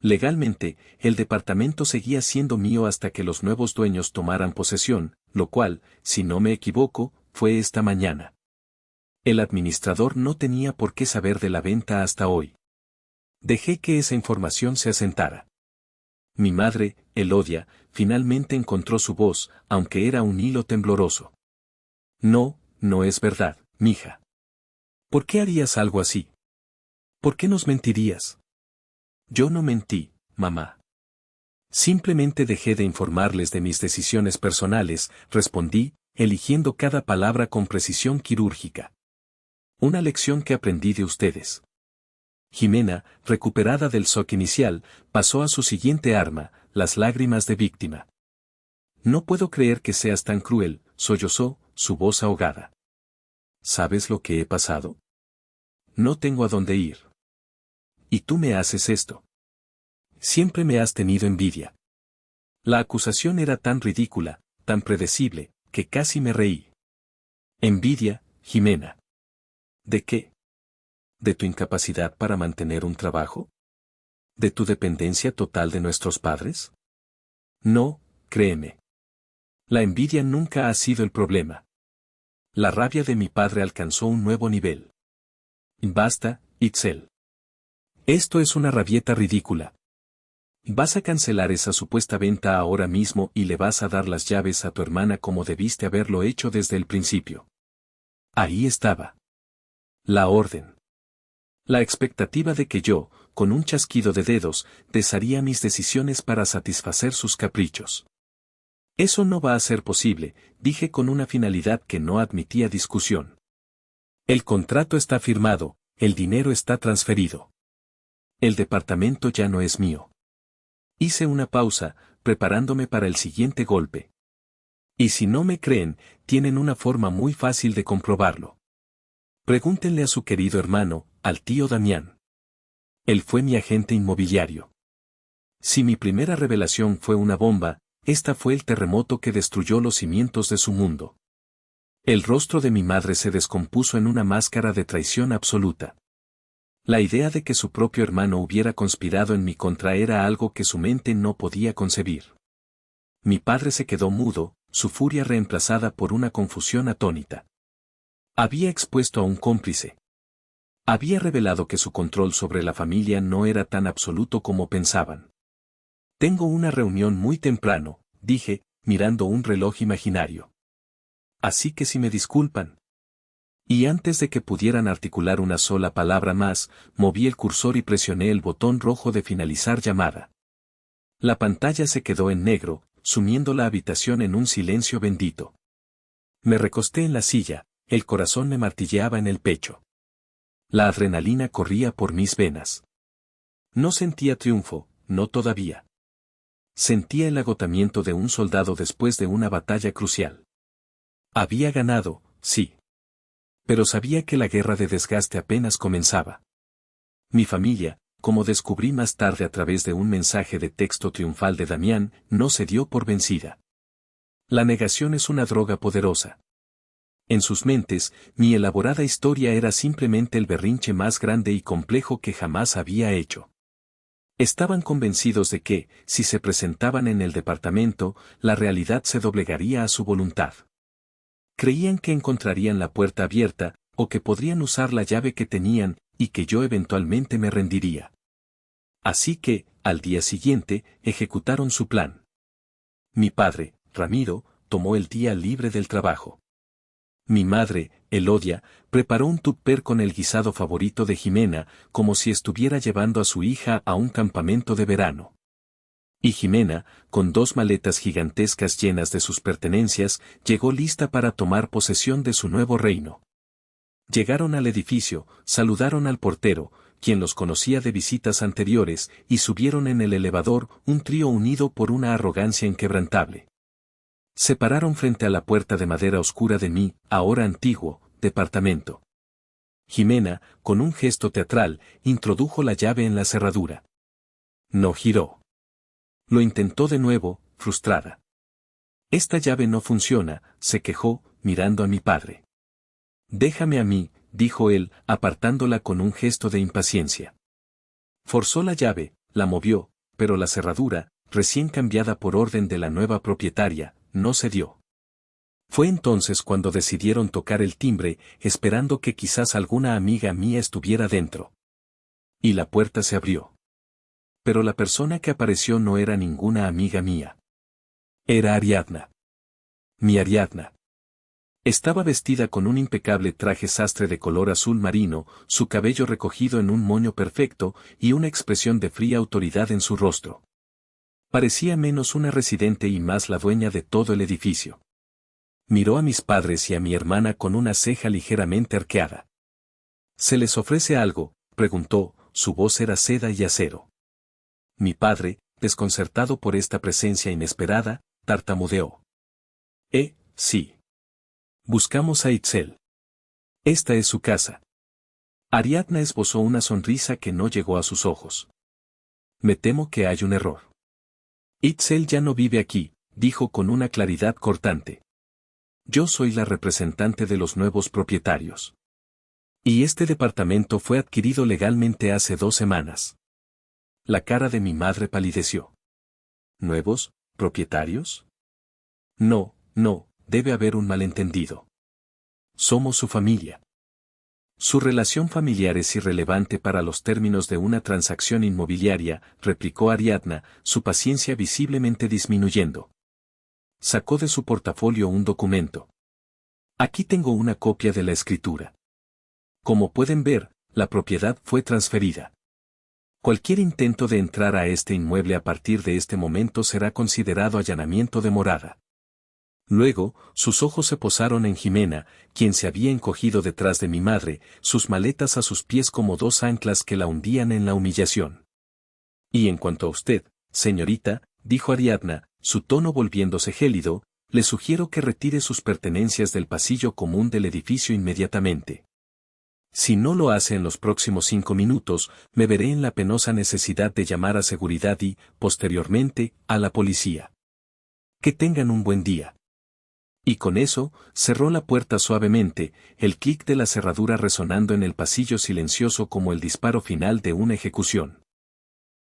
A: Legalmente, el departamento seguía siendo mío hasta que los nuevos dueños tomaran posesión, lo cual, si no me equivoco, fue esta mañana. El administrador no tenía por qué saber de la venta hasta hoy. Dejé que esa información se asentara. Mi madre, Elodia, finalmente encontró su voz, aunque era un hilo tembloroso. No, no es verdad, mija. ¿Por qué harías algo así? ¿Por qué nos mentirías? Yo no mentí, mamá. Simplemente dejé de informarles de mis decisiones personales, respondí, eligiendo cada palabra con precisión quirúrgica. Una lección que aprendí de ustedes. Jimena, recuperada del shock inicial, pasó a su siguiente arma, las lágrimas de víctima. No puedo creer que seas tan cruel, sollozó, su voz ahogada. ¿Sabes lo que he pasado? No tengo a dónde ir. Y tú me haces esto. Siempre me has tenido envidia. La acusación era tan ridícula, tan predecible, que casi me reí. Envidia, Jimena. ¿De qué? ¿De tu incapacidad para mantener un trabajo? ¿De tu dependencia total de nuestros padres? No, créeme. La envidia nunca ha sido el problema. La rabia de mi padre alcanzó un nuevo nivel. Basta, Itzel. Esto es una rabieta ridícula. Vas a cancelar esa supuesta venta ahora mismo y le vas a dar las llaves a tu hermana como debiste haberlo hecho desde el principio. Ahí estaba. La orden. La expectativa de que yo, con un chasquido de dedos, desharía mis decisiones para satisfacer sus caprichos. Eso no va a ser posible, dije con una finalidad que no admitía discusión. El contrato está firmado, el dinero está transferido. El departamento ya no es mío. Hice una pausa, preparándome para el siguiente golpe. Y si no me creen, tienen una forma muy fácil de comprobarlo. Pregúntenle a su querido hermano, al tío Damián. Él fue mi agente inmobiliario. Si mi primera revelación fue una bomba, esta fue el terremoto que destruyó los cimientos de su mundo. El rostro de mi madre se descompuso en una máscara de traición absoluta. La idea de que su propio hermano hubiera conspirado en mi contra era algo que su mente no podía concebir. Mi padre se quedó mudo, su furia reemplazada por una confusión atónita. Había expuesto a un cómplice. Había revelado que su control sobre la familia no era tan absoluto como pensaban. Tengo una reunión muy temprano, dije, mirando un reloj imaginario. Así que si me disculpan. Y antes de que pudieran articular una sola palabra más, moví el cursor y presioné el botón rojo de finalizar llamada. La pantalla se quedó en negro, sumiendo la habitación en un silencio bendito. Me recosté en la silla, el corazón me martilleaba en el pecho. La adrenalina corría por mis venas. No sentía triunfo, no todavía. Sentía el agotamiento de un soldado después de una batalla crucial. Había ganado, sí. Pero sabía que la guerra de desgaste apenas comenzaba. Mi familia, como descubrí más tarde a través de un mensaje de texto triunfal de Damián, no se dio por vencida. La negación es una droga poderosa. En sus mentes, mi elaborada historia era simplemente el berrinche más grande y complejo que jamás había hecho. Estaban convencidos de que, si se presentaban en el departamento, la realidad se doblegaría a su voluntad. Creían que encontrarían la puerta abierta, o que podrían usar la llave que tenían, y que yo eventualmente me rendiría. Así que, al día siguiente, ejecutaron su plan. Mi padre, Ramiro, tomó el día libre del trabajo. Mi madre, Elodia, preparó un tupper con el guisado favorito de Jimena, como si estuviera llevando a su hija a un campamento de verano. Y Jimena, con 2 maletas gigantescas llenas de sus pertenencias, llegó lista para tomar posesión de su nuevo reino. Llegaron al edificio, saludaron al portero, quien los conocía de visitas anteriores, y subieron en el elevador, un trío unido por una arrogancia inquebrantable. Se pararon frente a la puerta de madera oscura de mi, ahora antiguo, departamento. Jimena, con un gesto teatral, introdujo la llave en la cerradura. No giró. Lo intentó de nuevo, frustrada. Esta llave no funciona, se quejó, mirando a mi padre. Déjame a mí, dijo él, apartándola con un gesto de impaciencia. Forzó la llave, la movió, pero la cerradura, recién cambiada por orden de la nueva propietaria, no cedió. Fue entonces cuando decidieron tocar el timbre, esperando que quizás alguna amiga mía estuviera dentro. Y la puerta se abrió. Pero la persona que apareció no era ninguna amiga mía. Era Ariadna. Mi Ariadna. Estaba vestida con un impecable traje sastre de color azul marino, su cabello recogido en un moño perfecto, y una expresión de fría autoridad en su rostro. Parecía menos una residente y más la dueña de todo el edificio. Miró a mis padres y a mi hermana con una ceja ligeramente arqueada. ¿Se les ofrece algo?, preguntó, su voz era seda y acero. Mi padre, desconcertado por esta presencia inesperada, tartamudeó. Sí. Buscamos a Itzel. Esta es su casa. Ariadna esbozó una sonrisa que no llegó a sus ojos. Me temo que hay un error. Itzel ya no vive aquí, dijo con una claridad cortante. Yo soy la representante de los nuevos propietarios. Y este departamento fue adquirido legalmente hace 2 semanas. La cara de mi madre palideció. ¿Nuevos propietarios? No, debe haber un malentendido. Somos su familia. Su relación familiar es irrelevante para los términos de una transacción inmobiliaria, replicó Ariadna, su paciencia visiblemente disminuyendo. Sacó de su portafolio un documento. Aquí tengo una copia de la escritura. Como pueden ver, la propiedad fue transferida. Cualquier intento de entrar a este inmueble a partir de este momento será considerado allanamiento de morada. Luego, sus ojos se posaron en Jimena, quien se había encogido detrás de mi madre, sus maletas a sus pies como 2 anclas que la hundían en la humillación. Y en cuanto a usted, señorita, dijo Ariadna, su tono volviéndose gélido, le sugiero que retire sus pertenencias del pasillo común del edificio inmediatamente. Si no lo hace en los próximos 5 minutos, me veré en la penosa necesidad de llamar a seguridad y, posteriormente, a la policía. Que tengan un buen día. Y con eso, cerró la puerta suavemente, el clic de la cerradura resonando en el pasillo silencioso como el disparo final de una ejecución.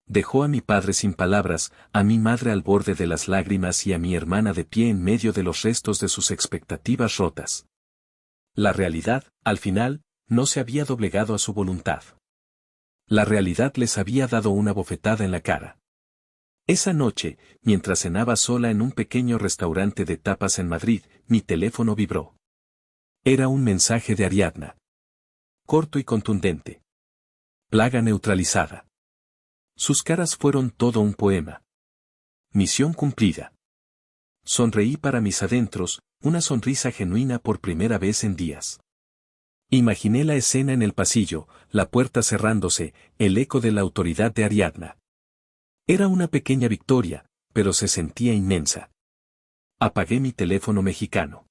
A: Dejó a mi padre sin palabras, a mi madre al borde de las lágrimas y a mi hermana de pie en medio de los restos de sus expectativas rotas. La realidad, al final, no se había doblegado a su voluntad. La realidad les había dado una bofetada en la cara. Esa noche, mientras cenaba sola en un pequeño restaurante de tapas en Madrid, mi teléfono vibró. Era un mensaje de Ariadna. Corto y contundente. Plaga neutralizada. Sus caras fueron todo un poema. Misión cumplida. Sonreí para mis adentros, una sonrisa genuina por primera vez en días. Imaginé la escena en el pasillo, la puerta cerrándose, el eco de la autoridad de Ariadna. Era una pequeña victoria, pero se sentía inmensa. Apagué mi teléfono mexicano.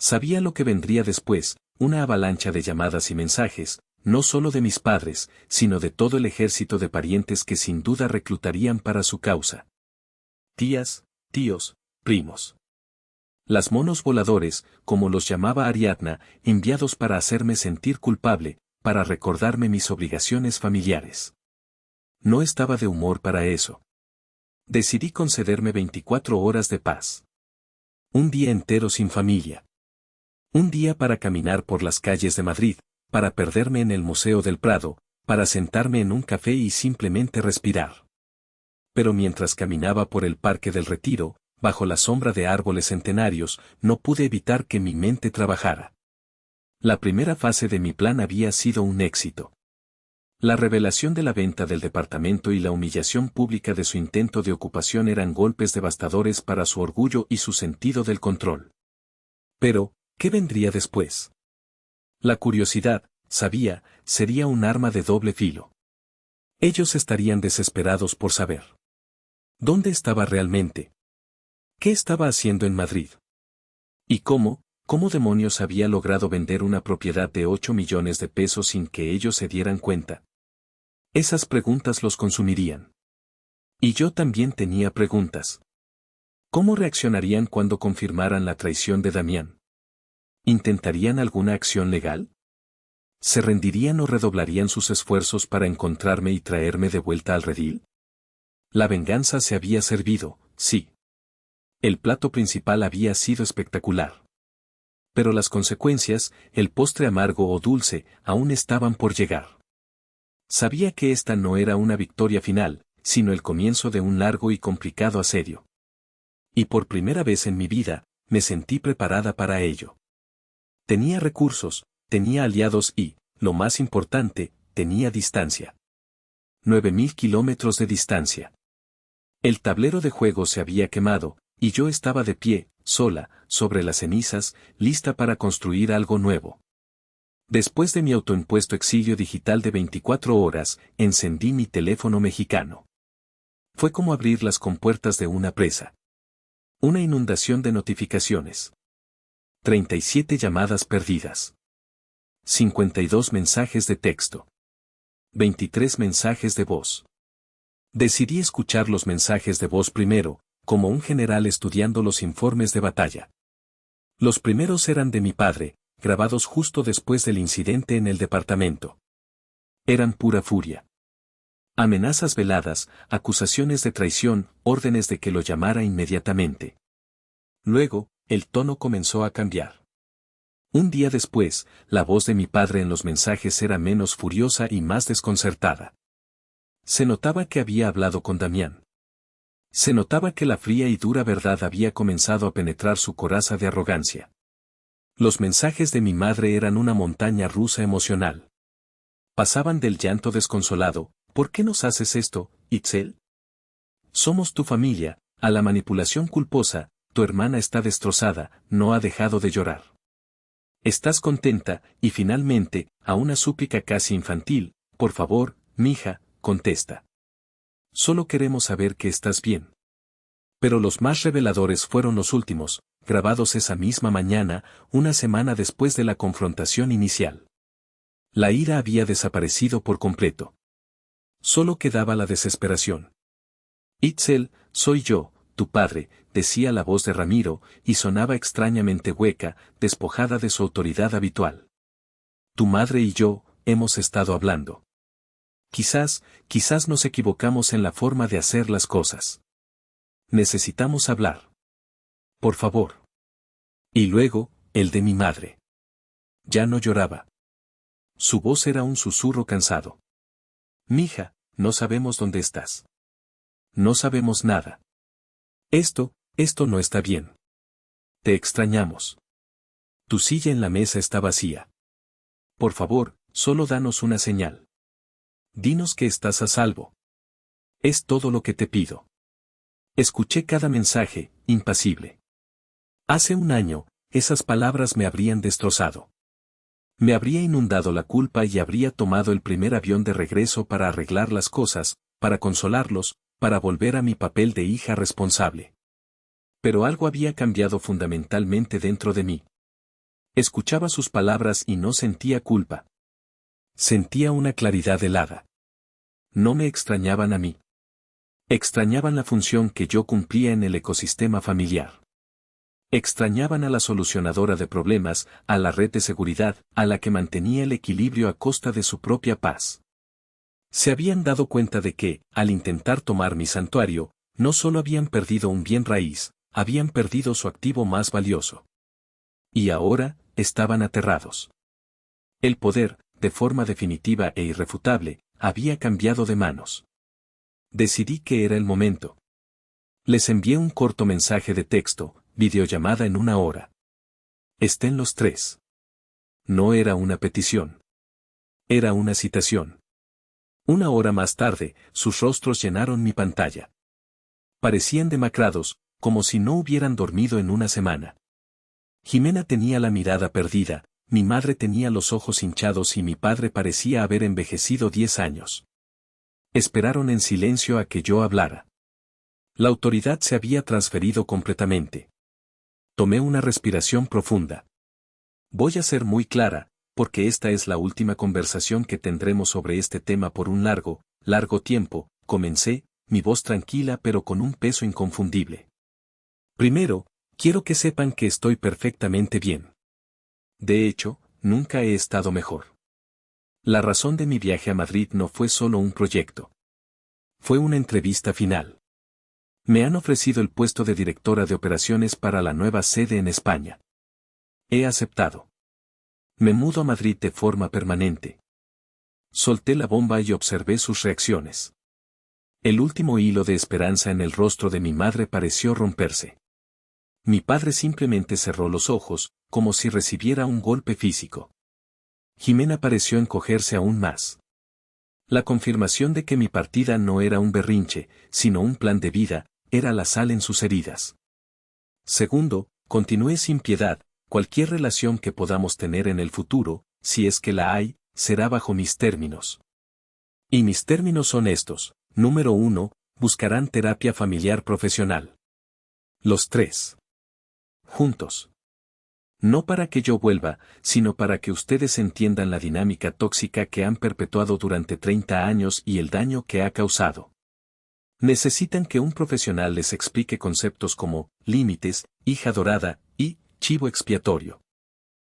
A: Sabía lo que vendría después, una avalancha de llamadas y mensajes, no solo de mis padres, sino de todo el ejército de parientes que sin duda reclutarían para su causa. Tías, tíos, primos. Las monos voladores, como los llamaba Ariadna, enviados para hacerme sentir culpable, para recordarme mis obligaciones familiares. No estaba de humor para eso. Decidí concederme 24 horas de paz. Un día entero sin familia. Un día para caminar por las calles de Madrid, para perderme en el Museo del Prado, para sentarme en un café y simplemente respirar. Pero mientras caminaba por el Parque del Retiro, bajo la sombra de árboles centenarios, no pude evitar que mi mente trabajara. La primera fase de mi plan había sido un éxito. La revelación de la venta del departamento y la humillación pública de su intento de ocupación eran golpes devastadores para su orgullo y su sentido del control. Pero, ¿qué vendría después? La curiosidad, sabía, sería un arma de doble filo. Ellos estarían desesperados por saber. ¿Dónde estaba realmente? ¿Qué estaba haciendo en Madrid? ¿Y cómo demonios había logrado vender una propiedad de 8 millones de pesos sin que ellos se dieran cuenta? Esas preguntas los consumirían. Y yo también tenía preguntas. ¿Cómo reaccionarían cuando confirmaran la traición de Damián? ¿Intentarían alguna acción legal? ¿Se rendirían o redoblarían sus esfuerzos para encontrarme y traerme de vuelta al redil? La venganza se había servido, sí. El plato principal había sido espectacular. Pero las consecuencias, el postre amargo o dulce, aún estaban por llegar. Sabía que esta no era una victoria final, sino el comienzo de un largo y complicado asedio. Y por primera vez en mi vida, me sentí preparada para ello. Tenía recursos, tenía aliados y, lo más importante, tenía distancia. 9.000 kilómetros de distancia. El tablero de juego se había quemado, y yo estaba de pie, sola, sobre las cenizas, lista para construir algo nuevo. Después de mi autoimpuesto exilio digital de 24 horas, encendí mi teléfono mexicano. Fue como abrir las compuertas de una presa. Una inundación de notificaciones. 37 llamadas perdidas. 52 mensajes de texto. 23 mensajes de voz. Decidí escuchar los mensajes de voz primero, como un general estudiando los informes de batalla. Los primeros eran de mi padre, grabados justo después del incidente en el departamento. Eran pura furia. Amenazas veladas, acusaciones de traición, órdenes de que lo llamara inmediatamente. Luego, el tono comenzó a cambiar. Un día después, la voz de mi padre en los mensajes era menos furiosa y más desconcertada. Se notaba que había hablado con Damián. Se notaba que la fría y dura verdad había comenzado a penetrar su coraza de arrogancia. Los mensajes de mi madre eran una montaña rusa emocional. Pasaban del llanto desconsolado, ¿por qué nos haces esto, Itzel? Somos tu familia, a la manipulación culposa, tu hermana está destrozada, no ha dejado de llorar. Estás contenta, y finalmente, a una súplica casi infantil, por favor, mija, contesta. Solo queremos saber que estás bien. Pero los más reveladores fueron los últimos, grabados esa misma mañana, una semana después de la confrontación inicial. La ira había desaparecido por completo. Solo quedaba la desesperación. Itzel, soy yo, tu padre, decía la voz de Ramiro, y sonaba extrañamente hueca, despojada de su autoridad habitual. Tu madre y yo, hemos estado hablando. Quizás nos equivocamos en la forma de hacer las cosas. Necesitamos hablar. Por favor. Y luego, el de mi madre. Ya no lloraba. Su voz era un susurro cansado. Mija, no sabemos dónde estás. No sabemos nada. Esto no está bien. Te extrañamos. Tu silla en la mesa está vacía. Por favor, solo danos una señal. Dinos que estás a salvo. Es todo lo que te pido. Escuché cada mensaje, impasible. Hace un año, esas palabras me habrían destrozado. Me habría inundado la culpa y habría tomado el primer avión de regreso para arreglar las cosas, para consolarlos, para volver a mi papel de hija responsable. Pero algo había cambiado fundamentalmente dentro de mí. Escuchaba sus palabras y no sentía culpa. Sentía una claridad helada. No me extrañaban a mí. Extrañaban la función que yo cumplía en el ecosistema familiar. Extrañaban a la solucionadora de problemas, a la red de seguridad, a la que mantenía el equilibrio a costa de su propia paz. Se habían dado cuenta de que, al intentar tomar mi santuario, no solo habían perdido un bien raíz, habían perdido su activo más valioso. Y ahora, estaban aterrados. El poder, de forma definitiva e irrefutable, había cambiado de manos. Decidí que era el momento. Les envié un corto mensaje de texto, videollamada en 1 hora. Estén los tres. No era una petición. Era una citación. 1 hora más tarde, sus rostros llenaron mi pantalla. Parecían demacrados, como si no hubieran dormido en una semana. Jimena tenía la mirada perdida, mi madre tenía los ojos hinchados y mi padre parecía haber envejecido 10 años. Esperaron en silencio a que yo hablara. La autoridad se había transferido completamente. Tomé una respiración profunda. Voy a ser muy clara, porque esta es la última conversación que tendremos sobre este tema por un largo, largo tiempo, comencé, mi voz tranquila pero con un peso inconfundible. Primero, quiero que sepan que estoy perfectamente bien. De hecho, nunca he estado mejor. La razón de mi viaje a Madrid no fue solo un proyecto. Fue una entrevista final. Me han ofrecido el puesto de directora de operaciones para la nueva sede en España. He aceptado. Me mudo a Madrid de forma permanente. Solté la bomba y observé sus reacciones. El último hilo de esperanza en el rostro de mi madre pareció romperse. Mi padre simplemente cerró los ojos, como si recibiera un golpe físico. Jimena pareció encogerse aún más. La confirmación de que mi partida no era un berrinche, sino un plan de vida, era la sal en sus heridas. Segundo, continué sin piedad, cualquier relación que podamos tener en el futuro, si es que la hay, será bajo mis términos. Y mis términos son estos. Número 1, buscarán terapia familiar profesional. Los tres. Juntos. No para que yo vuelva, sino para que ustedes entiendan la dinámica tóxica que han perpetuado durante 30 años y el daño que ha causado. Necesitan que un profesional les explique conceptos como límites, hija dorada y chivo expiatorio.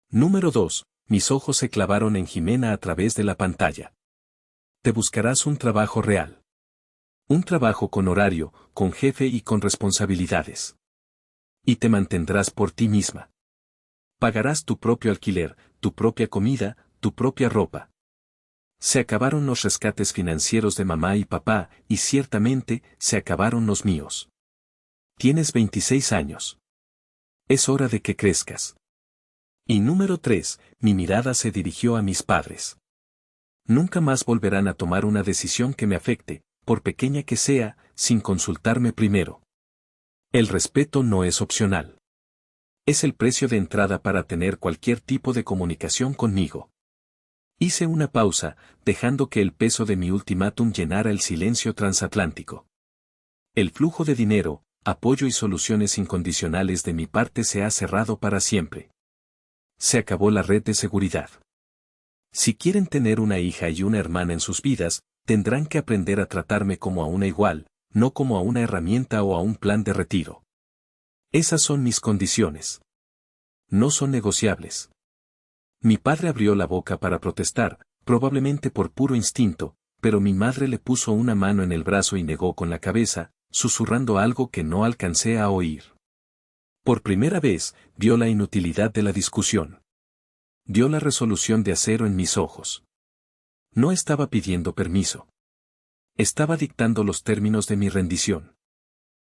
A: Número 2. Mis ojos se clavaron en Jimena a través de la pantalla. Te buscarás un trabajo real. Un trabajo con horario, con jefe y con responsabilidades. Y te mantendrás por ti misma. Pagarás tu propio alquiler, tu propia comida, tu propia ropa. Se acabaron los rescates financieros de mamá y papá, y ciertamente, se acabaron los míos. Tienes 26 años. Es hora de que crezcas. Y número 3, mi mirada se dirigió a mis padres. Nunca más volverán a tomar una decisión que me afecte, por pequeña que sea, sin consultarme primero. El respeto no es opcional. Es el precio de entrada para tener cualquier tipo de comunicación conmigo. Hice una pausa, dejando que el peso de mi ultimátum llenara el silencio transatlántico. El flujo de dinero, apoyo y soluciones incondicionales de mi parte se ha cerrado para siempre. Se acabó la red de seguridad. Si quieren tener una hija y una hermana en sus vidas, tendrán que aprender a tratarme como a una igual, no como a una herramienta o a un plan de retiro. Esas son mis condiciones. No son negociables. Mi padre abrió la boca para protestar, probablemente por puro instinto, pero mi madre le puso una mano en el brazo y negó con la cabeza, susurrando algo que no alcancé a oír. Por primera vez, vio la inutilidad de la discusión. Vio la resolución de acero en mis ojos. No estaba pidiendo permiso. Estaba dictando los términos de mi rendición.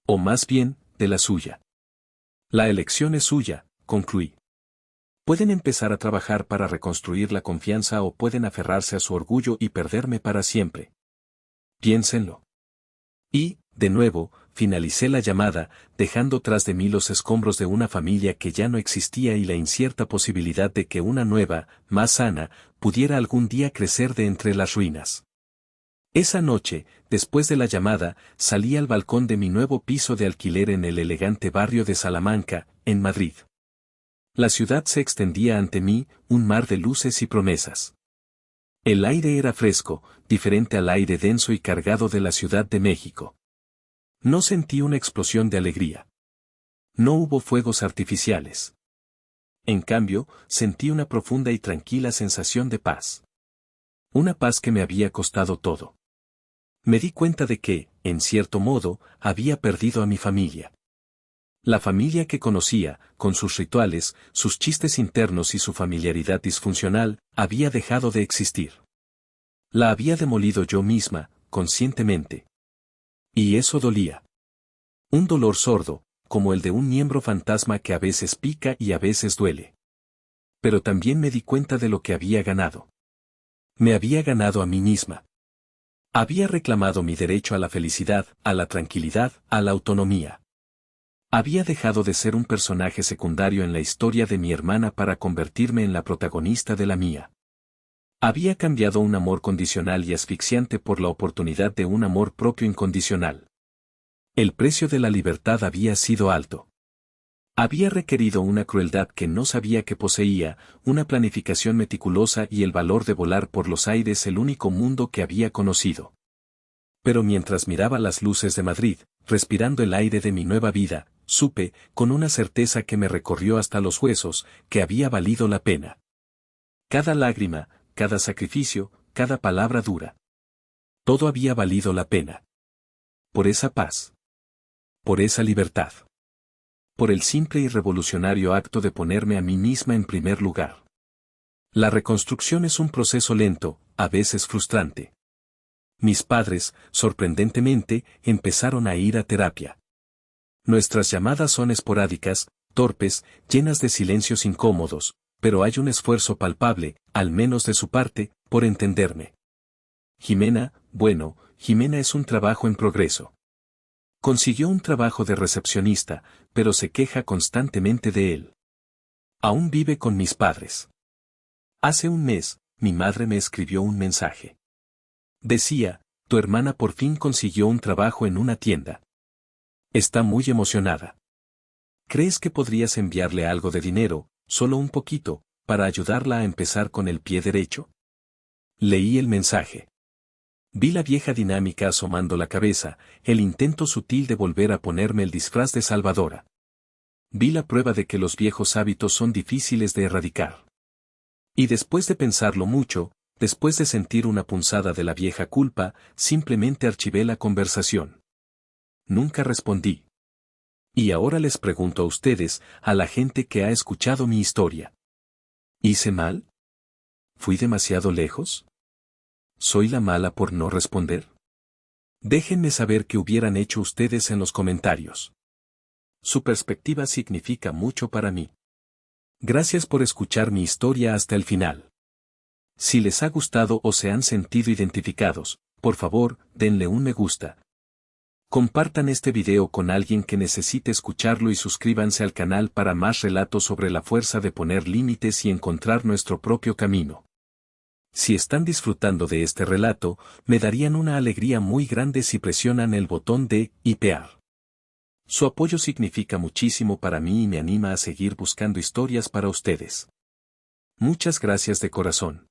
A: O más bien, de la suya. La elección es suya, concluí. Pueden empezar a trabajar para reconstruir la confianza o pueden aferrarse a su orgullo y perderme para siempre. Piénsenlo. Y, de nuevo, finalicé la llamada, dejando tras de mí los escombros de una familia que ya no existía y la incierta posibilidad de que una nueva, más sana, pudiera algún día crecer de entre las ruinas. Esa noche, después de la llamada, salí al balcón de mi nuevo piso de alquiler en el elegante barrio de Salamanca, en Madrid. La ciudad se extendía ante mí, un mar de luces y promesas. El aire era fresco, diferente al aire denso y cargado de la Ciudad de México. No sentí una explosión de alegría. No hubo fuegos artificiales. En cambio, sentí una profunda y tranquila sensación de paz. Una paz que me había costado todo. Me di cuenta de que, en cierto modo, había perdido a mi familia. La familia que conocía, con sus rituales, sus chistes internos y su familiaridad disfuncional, había dejado de existir. La había demolido yo misma, conscientemente. Y eso dolía. Un dolor sordo, como el de un miembro fantasma que a veces pica y a veces duele. Pero también me di cuenta de lo que había ganado. Me había ganado a mí misma. Había reclamado mi derecho a la felicidad, a la tranquilidad, a la autonomía. Había dejado de ser un personaje secundario en la historia de mi hermana para convertirme en la protagonista de la mía. Había cambiado un amor condicional y asfixiante por la oportunidad de un amor propio incondicional. El precio de la libertad había sido alto. Había requerido una crueldad que no sabía que poseía, una planificación meticulosa y el valor de volar por los aires el único mundo que había conocido. Pero mientras miraba las luces de Madrid, respirando el aire de mi nueva vida, supe, con una certeza que me recorrió hasta los huesos, que había valido la pena. Cada lágrima, cada sacrificio, cada palabra dura. Todo había valido la pena. Por esa paz. Por esa libertad. Por el simple y revolucionario acto de ponerme a mí misma en primer lugar. La reconstrucción es un proceso lento, a veces frustrante. Mis padres, sorprendentemente, empezaron a ir a terapia. Nuestras llamadas son esporádicas, torpes, llenas de silencios incómodos, pero hay un esfuerzo palpable, al menos de su parte, por entenderme. Jimena es un trabajo en progreso. Consiguió un trabajo de recepcionista, pero se queja constantemente de él. Aún vive con mis padres. Hace un mes, mi madre me escribió un mensaje. Decía, tu hermana por fin consiguió un trabajo en una tienda. Está muy emocionada. ¿Crees que podrías enviarle algo de dinero, solo un poquito, para ayudarla a empezar con el pie derecho? Leí el mensaje. Vi la vieja dinámica asomando la cabeza, el intento sutil de volver a ponerme el disfraz de salvadora. Vi la prueba de que los viejos hábitos son difíciles de erradicar. Y después de pensarlo mucho, después de sentir una punzada de la vieja culpa, simplemente archivé la conversación. Nunca respondí. Y ahora les pregunto a ustedes, a la gente que ha escuchado mi historia. ¿Hice mal? ¿Fui demasiado lejos? ¿Soy la mala por no responder? Déjenme saber qué hubieran hecho ustedes en los comentarios. Su perspectiva significa mucho para mí. Gracias por escuchar mi historia hasta el final. Si les ha gustado o se han sentido identificados, por favor, denle un me gusta. Compartan este video con alguien que necesite escucharlo y suscríbanse al canal para más relatos sobre la fuerza de poner límites y encontrar nuestro propio camino. Si están disfrutando de este relato, me darían una alegría muy grande si presionan el botón de hipear. Su apoyo significa muchísimo para mí y me anima a seguir buscando historias para ustedes. Muchas gracias de corazón.